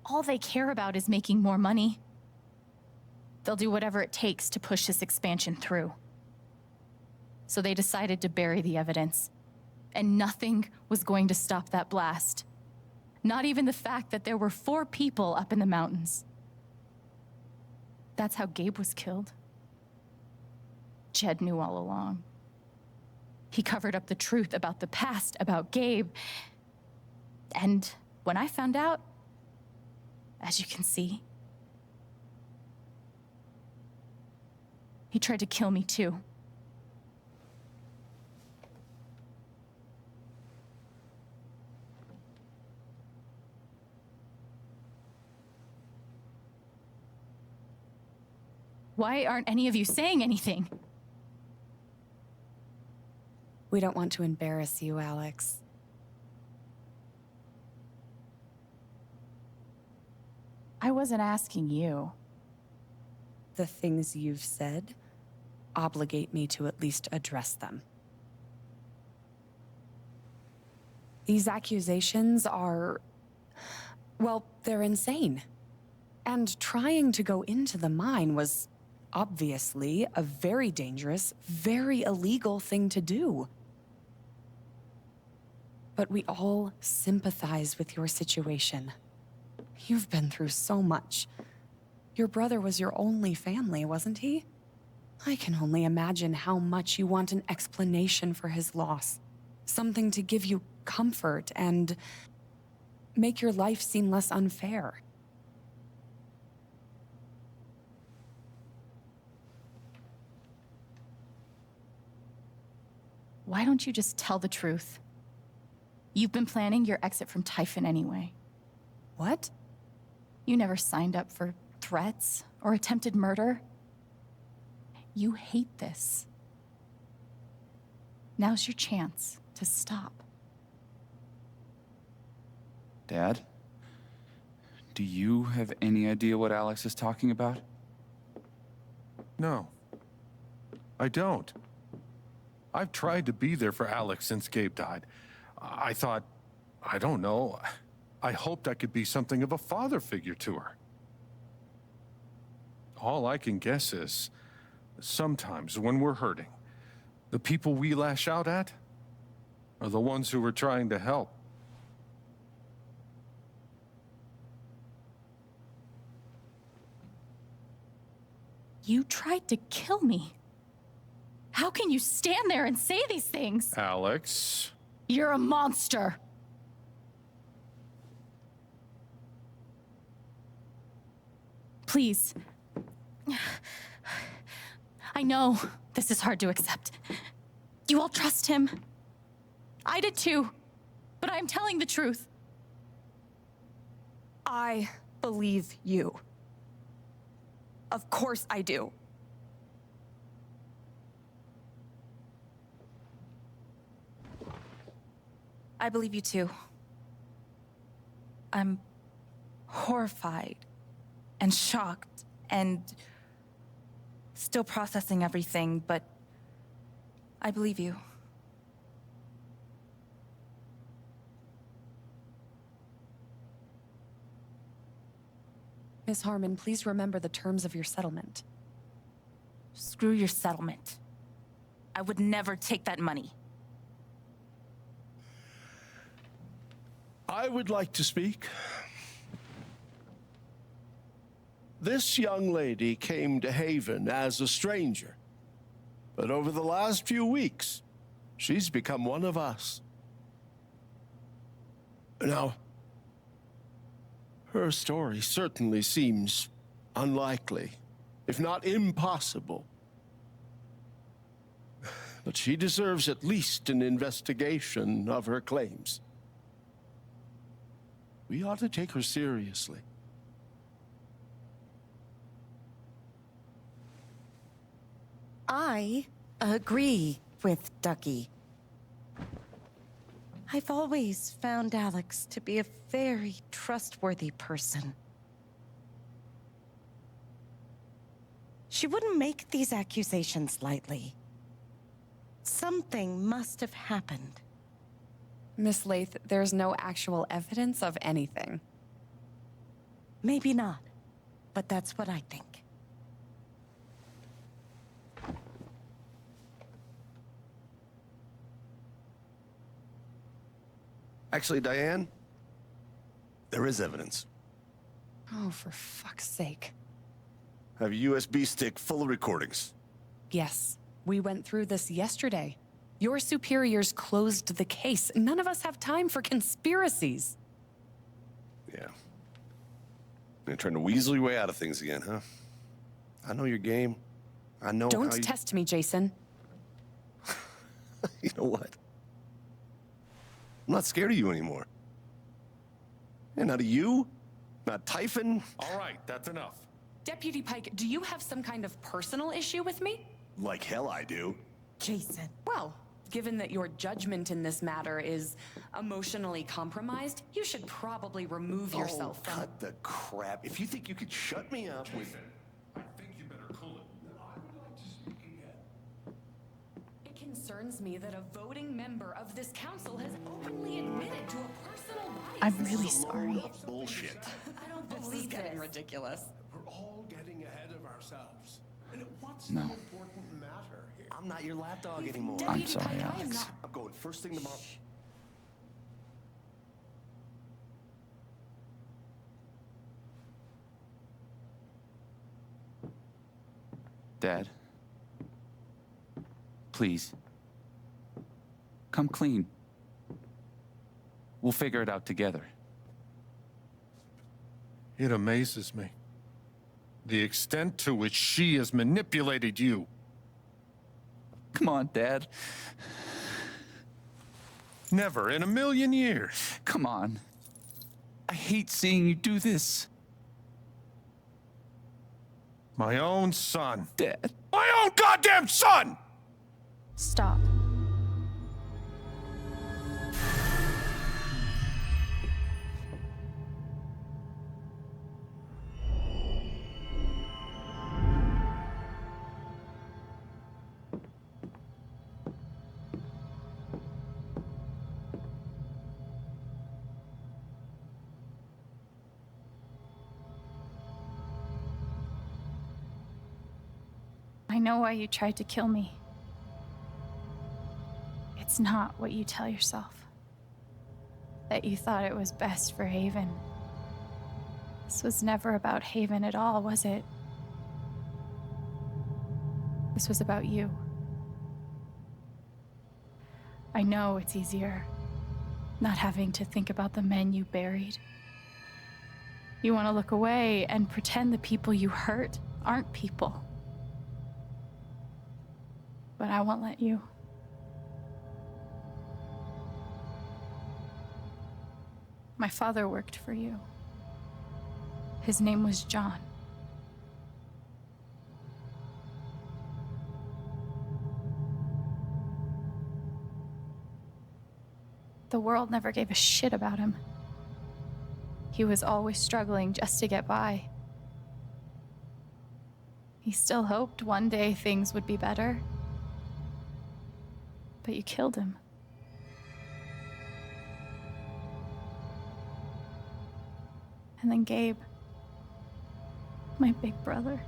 Speaker 11: All they care about is making more money. They'll do whatever it takes to push this expansion through. So they decided to bury the evidence. And nothing was going to stop that blast. Not even the fact that there were 4 people up in the mountains. That's how Gabe was killed. Jed knew all along. He covered up the truth about the past, about Gabe. And when I found out, as you can see, he tried to kill me too. Why aren't any of you saying anything?
Speaker 17: We don't want to embarrass you, Alex.
Speaker 11: I wasn't asking you.
Speaker 17: The things you've said obligate me to at least address them. These accusations are, well, they're insane. And trying to go into the mine was obviously a very dangerous, very illegal thing to do. But we all sympathize with your situation. You've been through so much. Your brother was your only family, wasn't he? I can only imagine how much you want an explanation for his loss. Something to give you comfort and make your life seem less unfair.
Speaker 11: Why don't you just tell the truth? You've been planning your exit from Typhon anyway.
Speaker 17: What?
Speaker 11: You never signed up for threats or attempted murder. You hate this. Now's your chance to stop.
Speaker 20: Dad? Do you have any idea what Alex is talking about?
Speaker 18: No, I don't. I've tried to be there for Alex since Gabe died. I thought, I don't know, I hoped I could be something of a father figure to her. All I can guess is, sometimes when we're hurting, the people we lash out at are the ones who we're trying to help.
Speaker 11: You tried to kill me. How can you stand there and say these things?
Speaker 18: Alex.
Speaker 11: You're a monster. Please. I know this is hard to accept. You all trust him. I did too, but I'm telling the truth.
Speaker 19: I believe you. Of course I do.
Speaker 21: I believe you too. I'm horrified and shocked and still processing everything, but I believe you.
Speaker 17: Miss Harmon, please remember the terms of your settlement.
Speaker 21: Screw your settlement. I would never take that money.
Speaker 4: I would like to speak. This young lady came to Haven as a stranger, but over the last few weeks, she's become one of us. Now, her story certainly seems unlikely, if not impossible. But she deserves at least an investigation of her claims. We ought to take her seriously.
Speaker 22: I agree with Ducky. I've always found Alex to be a very trustworthy person. She wouldn't make these accusations lightly. Something must have happened.
Speaker 17: Miss Lath, there's no actual evidence of anything.
Speaker 22: Maybe not, but that's what I think.
Speaker 23: Actually, Diane, there is evidence.
Speaker 17: Oh, for fuck's sake.
Speaker 23: I have a USB stick full of recordings.
Speaker 17: Yes, we went through this yesterday. Your superiors closed the case. None of us have time for conspiracies.
Speaker 23: Yeah. You're trying to weasel your way out of things again, huh? I know your game. I know
Speaker 17: Don't
Speaker 23: how you...
Speaker 17: test me, Jason.
Speaker 23: You know what? I'm not scared of you anymore. And not of you, not Typhon.
Speaker 7: All right, that's enough.
Speaker 17: Deputy Pike, do you have some kind of personal issue with me?
Speaker 23: Like hell I do.
Speaker 17: Jason. Well, given that your judgment in this matter is emotionally compromised, you should probably remove yourself from...
Speaker 23: cut the crap. If you think you could shut me up with...
Speaker 18: I think you better cool it. I would like to speak again.
Speaker 17: It concerns me that a voting member of this council has openly admitted to a personal bias.
Speaker 21: I'm really sorry.
Speaker 23: Bullshit.
Speaker 17: I don't believe this is getting ridiculous.
Speaker 4: We're all getting ahead of ourselves. And what's
Speaker 20: No.
Speaker 4: the important matter here?
Speaker 23: I'm not your lapdog anymore.
Speaker 20: I'm sorry, Alex.
Speaker 23: I'm going first thing tomorrow.
Speaker 20: Dad. Please. Come clean. We'll figure it out together.
Speaker 18: It amazes me. The extent to which she has manipulated you.
Speaker 20: Come on, Dad.
Speaker 18: Never in a million years.
Speaker 20: Come on. I hate seeing you do this.
Speaker 18: My own son.
Speaker 20: Dad.
Speaker 18: My own goddamn son!
Speaker 10: Stop.
Speaker 11: I know why you tried to kill me. It's not what you tell yourself. That you thought it was best for Haven. This was never about Haven at all, was it? This was about you. I know it's easier, not having to think about the men you buried. You want to look away and pretend the people you hurt aren't people. But I won't let you. My father worked for you. His name was John. The world never gave a shit about him. He was always struggling just to get by. He still hoped one day things would be better. But you killed him. And then Gabe.
Speaker 2: My big brother.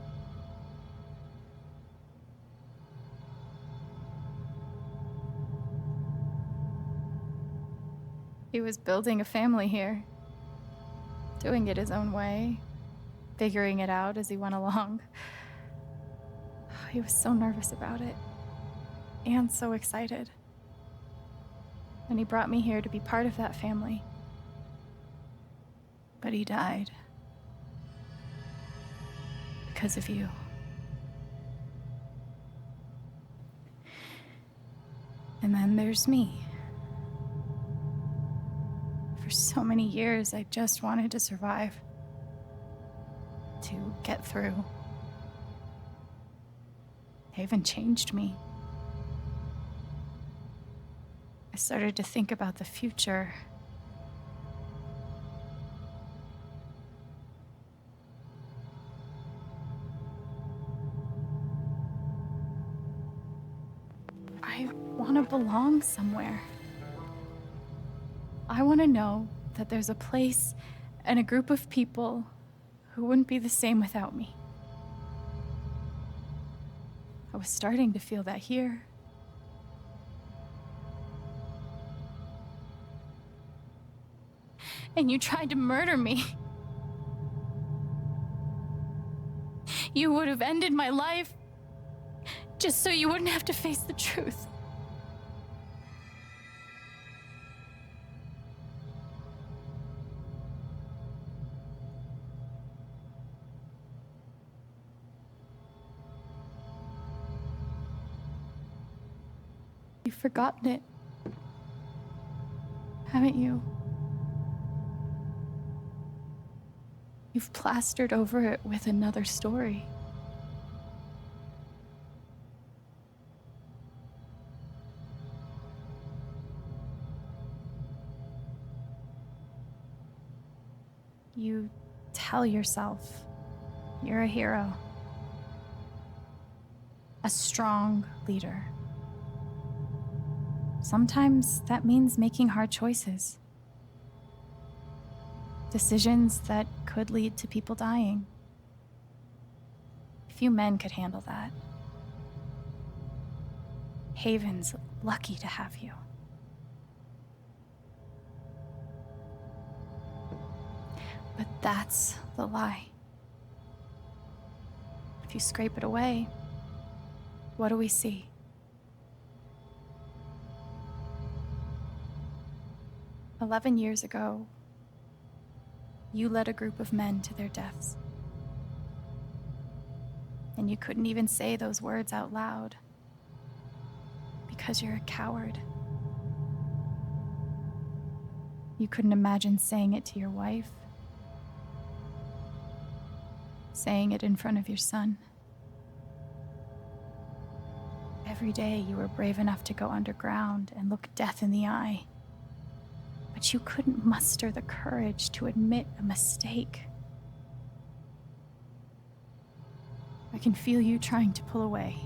Speaker 2: He was building a family here, doing it his own way, figuring it out as he went along. He was so nervous about it, and so excited. And he brought me here to be part of that family. But he died. Because of you. And then there's me. For so many years, I just wanted to survive. To get through. Haven changed me. I started to think about the future. I want to belong somewhere. I want to know that there's a place and a group of people who wouldn't be the same without me. I was starting to feel that here. And you tried to murder me. You would have ended my life just so you wouldn't have to face the truth. You've forgotten it, haven't you? You've plastered over it with another story. You tell yourself you're a hero, a strong leader. Sometimes that means making hard choices. Decisions that could lead to people dying. Few men could handle that. Haven's lucky to have you. But that's the lie. If you scrape it away, what do we see? "11 years ago, you led a group of men to their deaths. And you couldn't even say those words out loud because you're a coward. You couldn't imagine saying it to your wife, saying it in front of your son. Every day you were brave enough to go underground and look death in the eye. But you couldn't muster the courage to admit a mistake. I can feel you trying to pull away.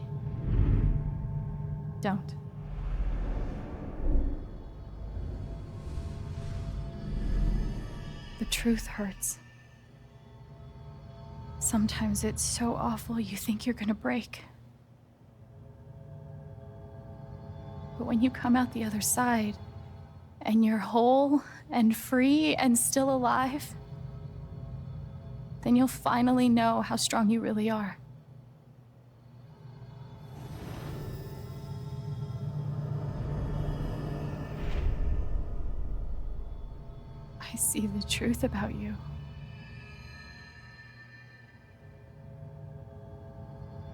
Speaker 2: Don't. The truth hurts. Sometimes it's so awful you think you're gonna break. But when you come out the other side, and you're whole and free and still alive, then you'll finally know how strong you really are. I see the truth about you.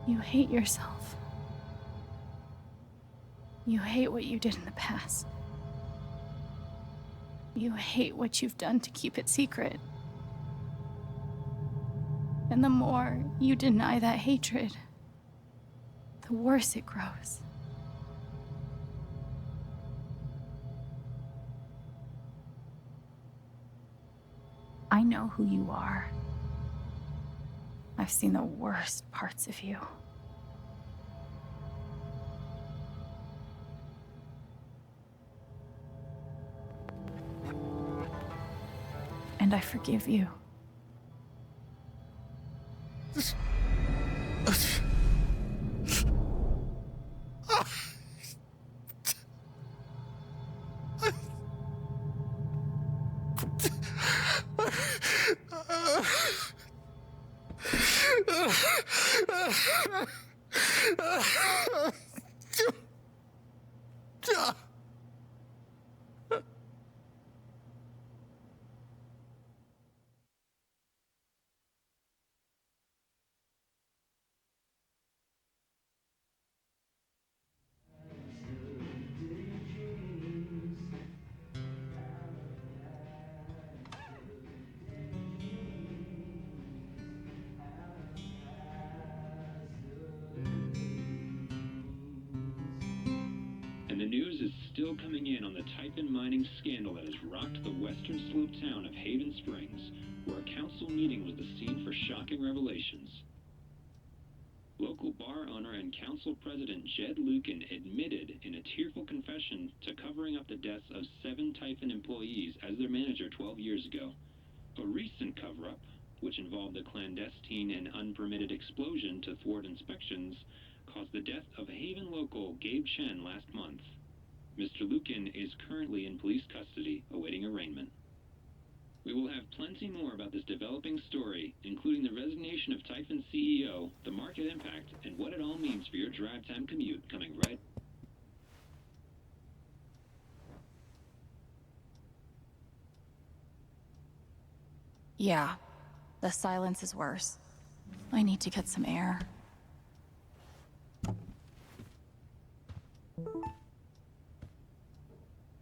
Speaker 2: You hate yourself. You hate what you did in the past. You hate what you've done to keep it secret. And the more you deny that hatred, the worse it grows. I know who you are. I've seen the worst parts of you. And I forgive you.
Speaker 6: And the news is still coming in on the Typhon mining scandal that has rocked the western slope town of Haven Springs, where a council meeting was the scene for shocking revelations. Local bar owner and council president Jed Lucan admitted in a tearful confession to covering up the deaths of 7 Typhon employees as their manager 12 years ago. A recent cover-up, which involved a clandestine and unpermitted explosion to thwart inspections, caused the death of Haven local Gabe Chen last month. Mr. Lucan is currently in police custody, awaiting arraignment. We will have plenty more about this developing story, including the resignation of Typhon CEO, the market impact, and what it all means for your drive time commute, coming right.
Speaker 2: Yeah, the silence is worse. I need to get some air.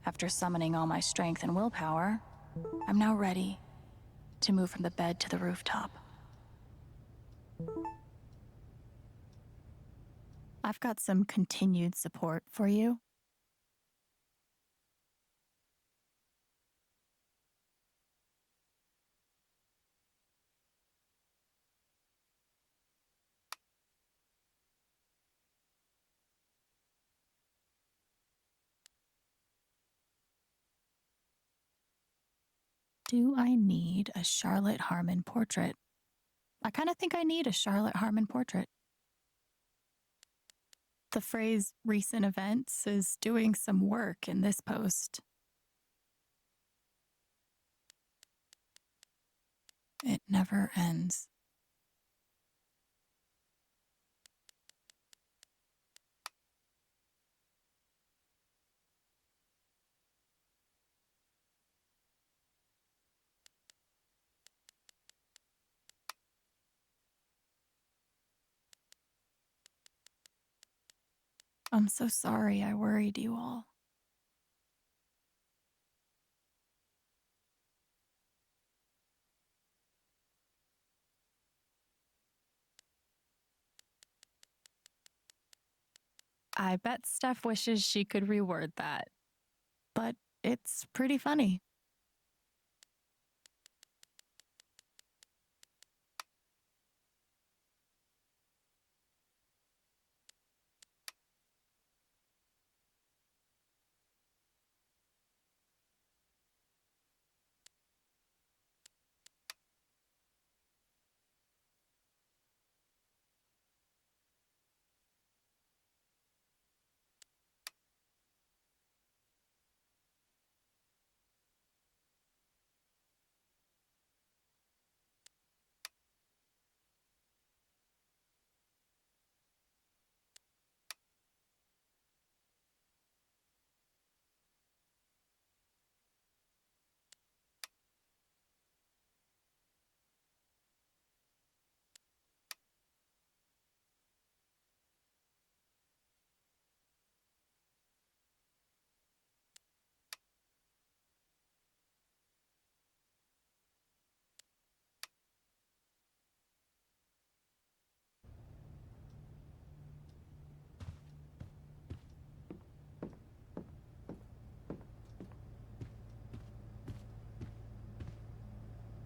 Speaker 2: After summoning all my strength and willpower, I'm now ready to move from the bed to the rooftop. I've got some continued support for you. Do I need a Charlotte Harmon portrait? I kind of think I need a Charlotte Harmon portrait. The phrase recent events is doing some work in this post. It never ends. I'm so sorry I worried you all. I bet Steph wishes she could reword that. But it's pretty funny.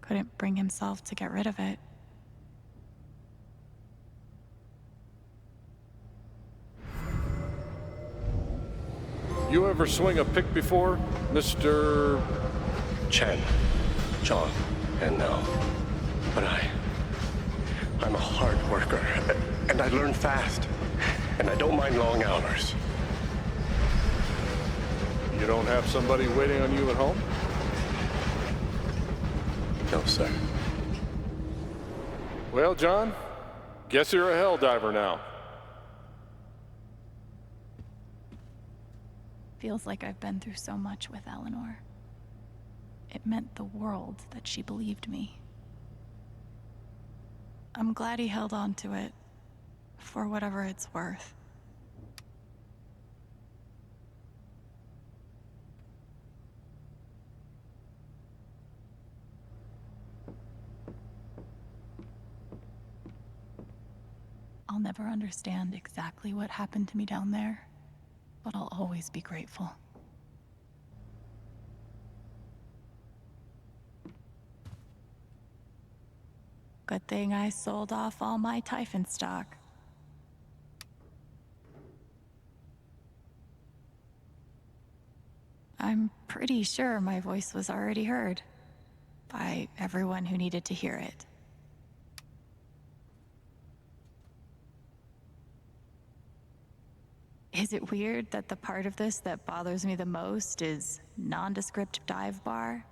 Speaker 2: Couldn't bring himself to get rid of it.
Speaker 18: You ever swing a pick before, Mr.
Speaker 7: Chen, John, and now. But I'm a hard worker, and I learn fast. And I don't mind long hours.
Speaker 18: You don't have somebody waiting on you at home?
Speaker 7: No, sir.
Speaker 18: Well, John, guess you're a hell diver now.
Speaker 2: Feels like I've been through so much with Eleanor. It meant the world that she believed me. I'm glad he held on to it, for whatever it's worth. I'll never understand exactly what happened to me down there, but I'll always be grateful. Good thing I sold off all my Typhon stock. I'm pretty sure my voice was already heard by everyone who needed to hear it. Is it weird that the part of this that bothers me the most is nondescript dive bar?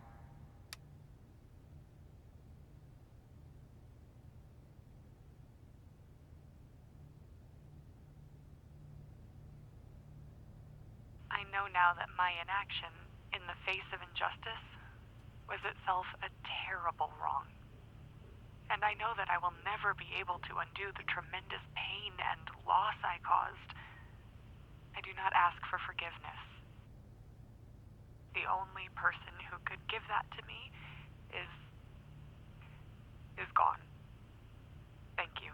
Speaker 1: I know now that my inaction in the face of injustice was itself a terrible wrong. And I know that I will never be able to undo the tremendous pain and loss I caused. I do not ask for forgiveness. The only person who could give that to me is gone. Thank you.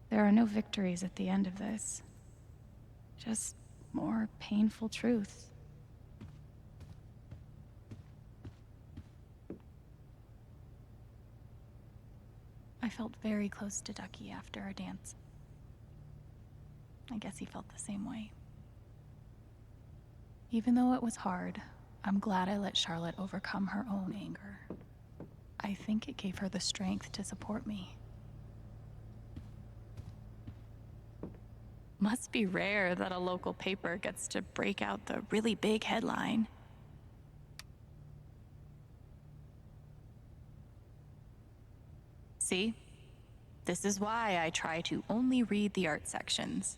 Speaker 2: There are no victories at the end of this. Just more painful truths. I felt very close to Ducky after our dance. I guess he felt the same way. Even though it was hard, I'm glad I let Charlotte overcome her own anger. I think it gave her the strength to support me. Must be rare that a local paper gets to break out the really big headline. See? This is why I try to only read the art sections.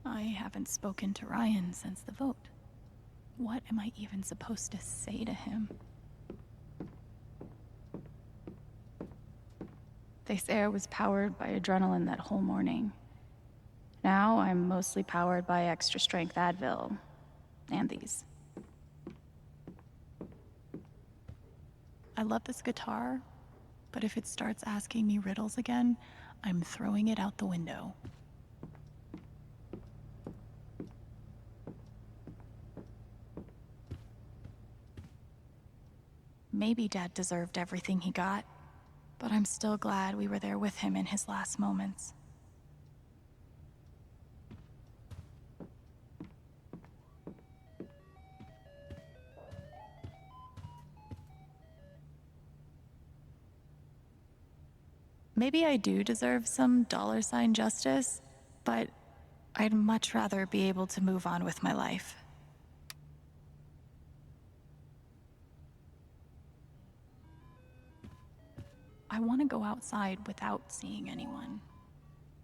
Speaker 2: I haven't spoken to Ryan since the vote. What am I even supposed to say to him? They say I was powered by adrenaline that whole morning. Now I'm mostly powered by extra strength Advil and these. I love this guitar, but if it starts asking me riddles again, I'm throwing it out the window. Maybe Dad deserved everything he got, but I'm still glad we were there with him in his last moments. Maybe I do deserve some dollar-sign justice, but I'd much rather be able to move on with my life. I want to go outside without seeing anyone.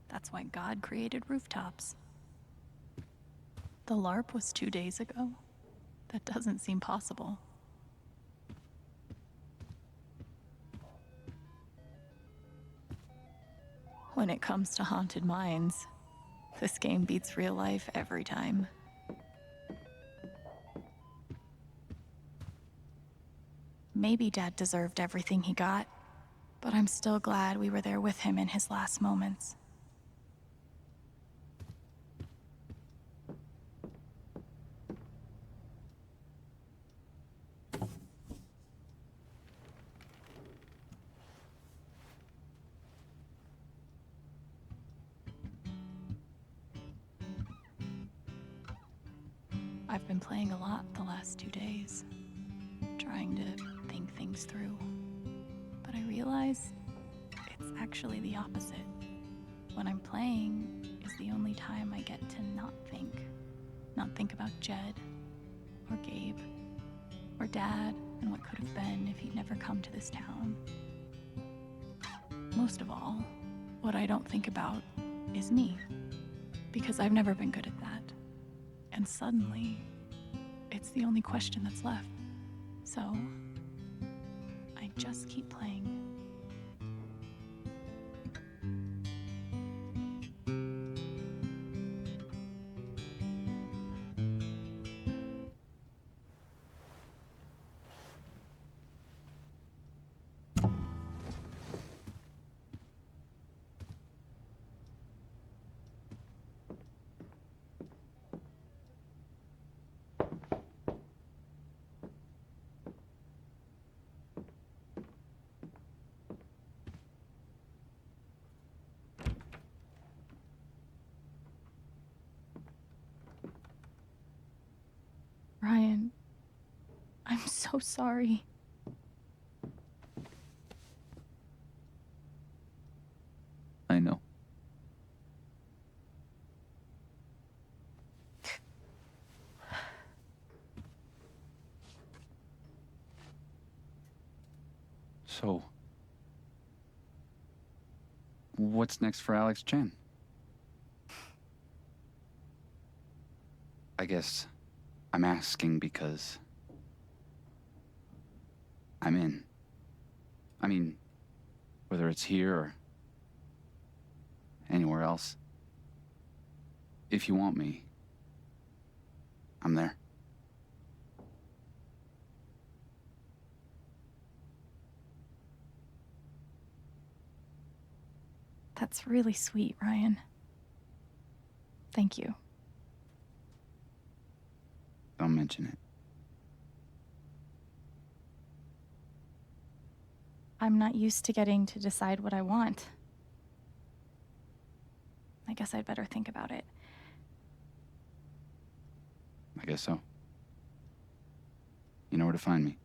Speaker 2: That's why God created rooftops. The LARP was 2 days ago. That doesn't seem possible. When it comes to haunted mines, this game beats real life every time. Maybe Dad deserved everything he got, but I'm still glad we were there with him in his last moments. I've been playing a lot the last 2 days, trying to think things through. But I realize it's actually the opposite. When I'm playing is the only time I get to not think. Not think about Jed, or Gabe, or Dad, and what could have been if he'd never come to this town. Most of all, what I don't think about is me, because I've never been good at that. And suddenly, it's the only question that's left. So, I just keep playing. Ryan, I'm so sorry.
Speaker 20: I know. So, what's next for Alex Chen? I guess I'm asking because I'm in. I mean, whether it's here or anywhere else. If you want me, I'm there.
Speaker 2: That's really sweet, Ryan. Thank you.
Speaker 20: Don't mention it.
Speaker 2: I'm not used to getting to decide what I want. I guess I'd better think about it.
Speaker 20: I guess so. You know where to find me.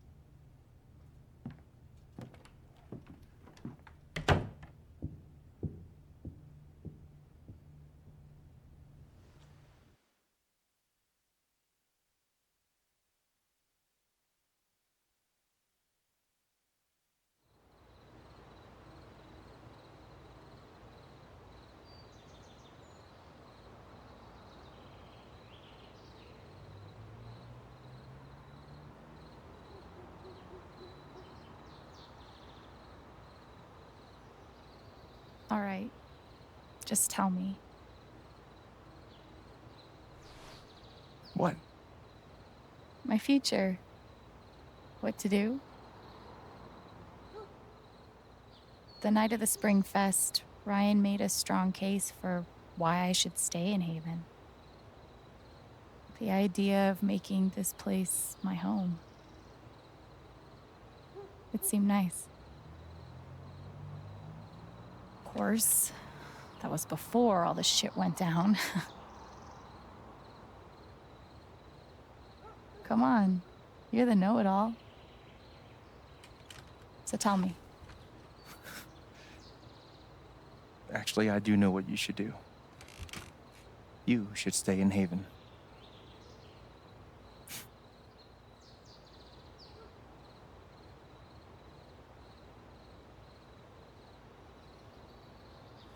Speaker 2: All right. Just tell me.
Speaker 5: What?
Speaker 2: My future. What to do? The night of the Spring Fest, Ryan made a strong case for why I should stay in Haven. The idea of making this place my home. It seemed nice. Of course, that was before all the shit went down. Come on, you're the know-it-all. So tell me.
Speaker 5: Actually, I do know what you should do. You should stay in Haven.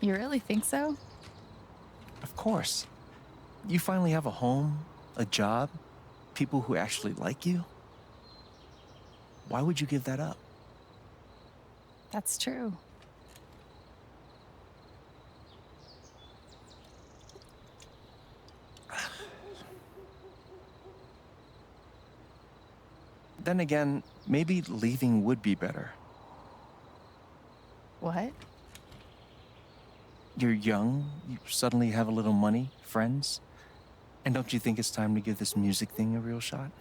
Speaker 2: You really think so?
Speaker 5: Of course. You finally have a home, a job, people who actually like you. Why would you give that up?
Speaker 2: That's true.
Speaker 5: Then again, maybe leaving would be better.
Speaker 2: What?
Speaker 5: You're young, you suddenly have a little money, friends. And don't you think it's time to give this music thing a real shot?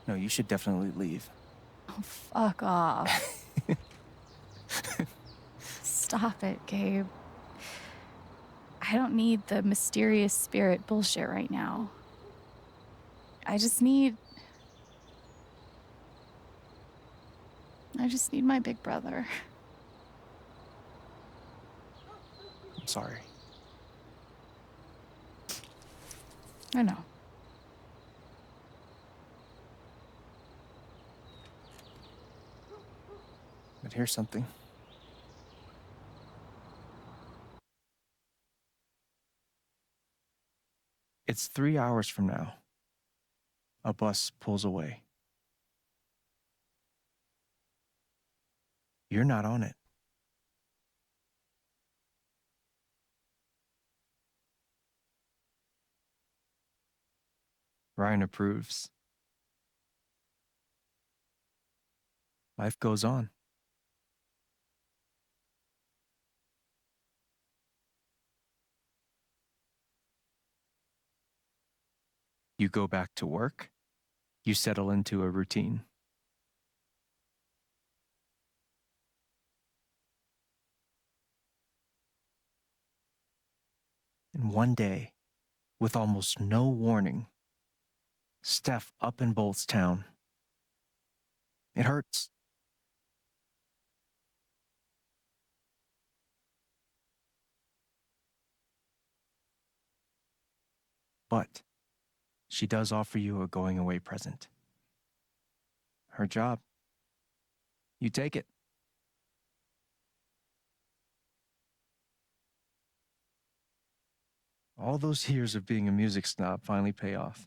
Speaker 5: No, you should definitely leave.
Speaker 2: Oh, fuck off. Stop it, Gabe. I don't need the mysterious spirit bullshit right now. I just need my big brother.
Speaker 5: I'm sorry.
Speaker 2: I know.
Speaker 5: But here's something. It's 3 hours from now. A bus pulls away. You're not on it. Ryan approves. Life goes on. You go back to work. You settle into a routine. And one day, with almost no warning, Steph up and bolts town. It hurts. But she does offer you a going away present. Her job. You take it. All those years of being a music snob finally pay off.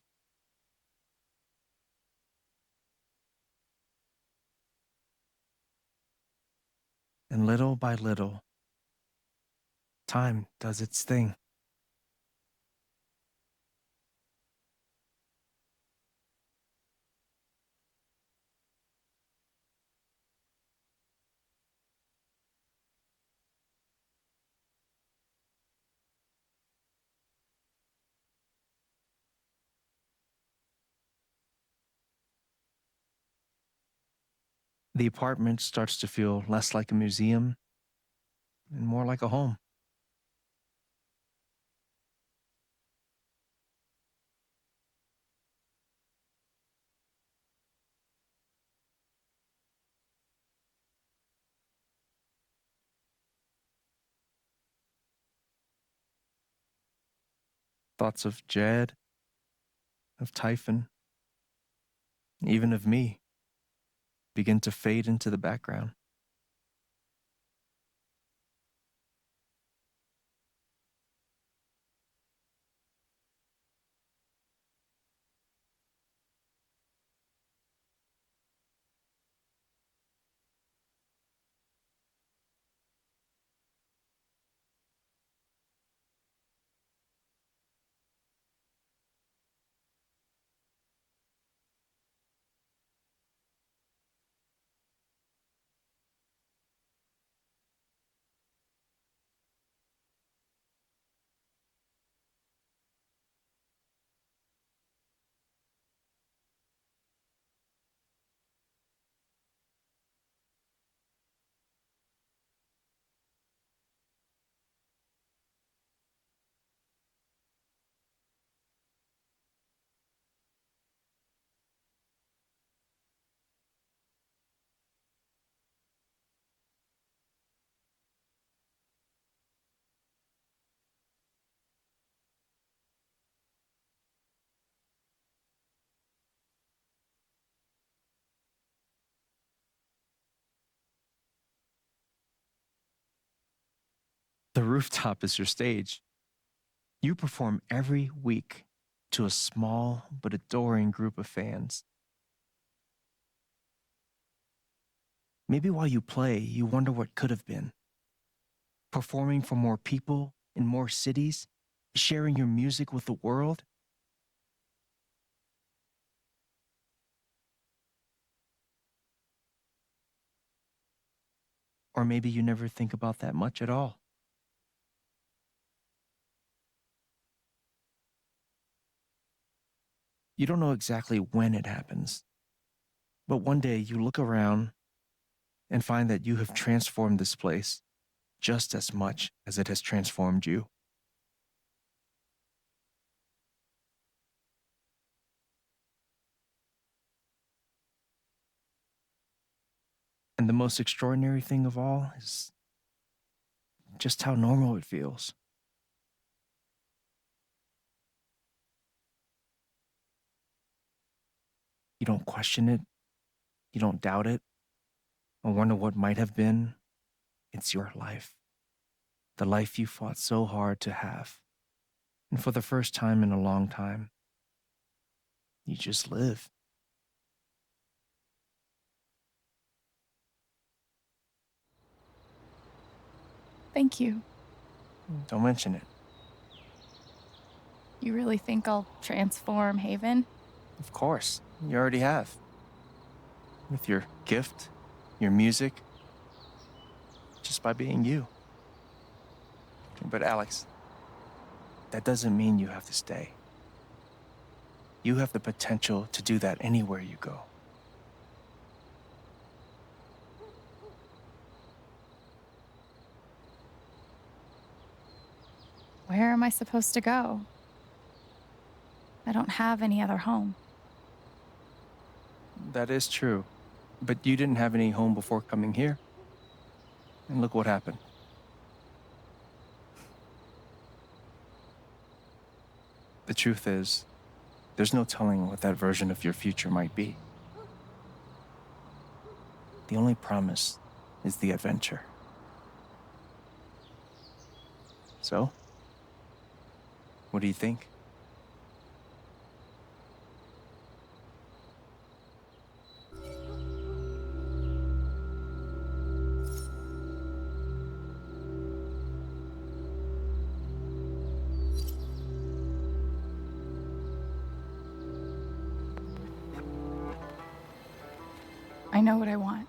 Speaker 5: And little by little, time does its thing. The apartment starts to feel less like a museum and more like a home. Thoughts of Jed, of Typhon, even of me, begin to fade into the background. The rooftop is your stage. You perform every week to a small but adoring group of fans. Maybe while you play, you wonder what could have been. Performing for more people in more cities, sharing your music with the world. Or maybe you never think about that much at all. You don't know exactly when it happens, but one day you look around and find that you have transformed this place just as much as it has transformed you. 'Cause And the most extraordinary thing of all is just how normal it feels. You don't question it. You don't doubt it or wonder what might have been. It's your life. The life you fought so hard to have. And for the first time in a long time, you just live.
Speaker 2: Thank you.
Speaker 5: Don't mention it.
Speaker 11: You really think I'll transform Haven?
Speaker 5: Of course, you already have. With your gift, your music, just by being you. But Alex, that doesn't mean you have to stay. You have the potential to do that anywhere you go.
Speaker 11: Where am I supposed to go? I don't have any other home.
Speaker 5: That is true. But you didn't have any home before coming here. And look what happened. The truth is, there's no telling what that version of your future might be. The only promise is the adventure. So, what do you think?
Speaker 2: I know what I want.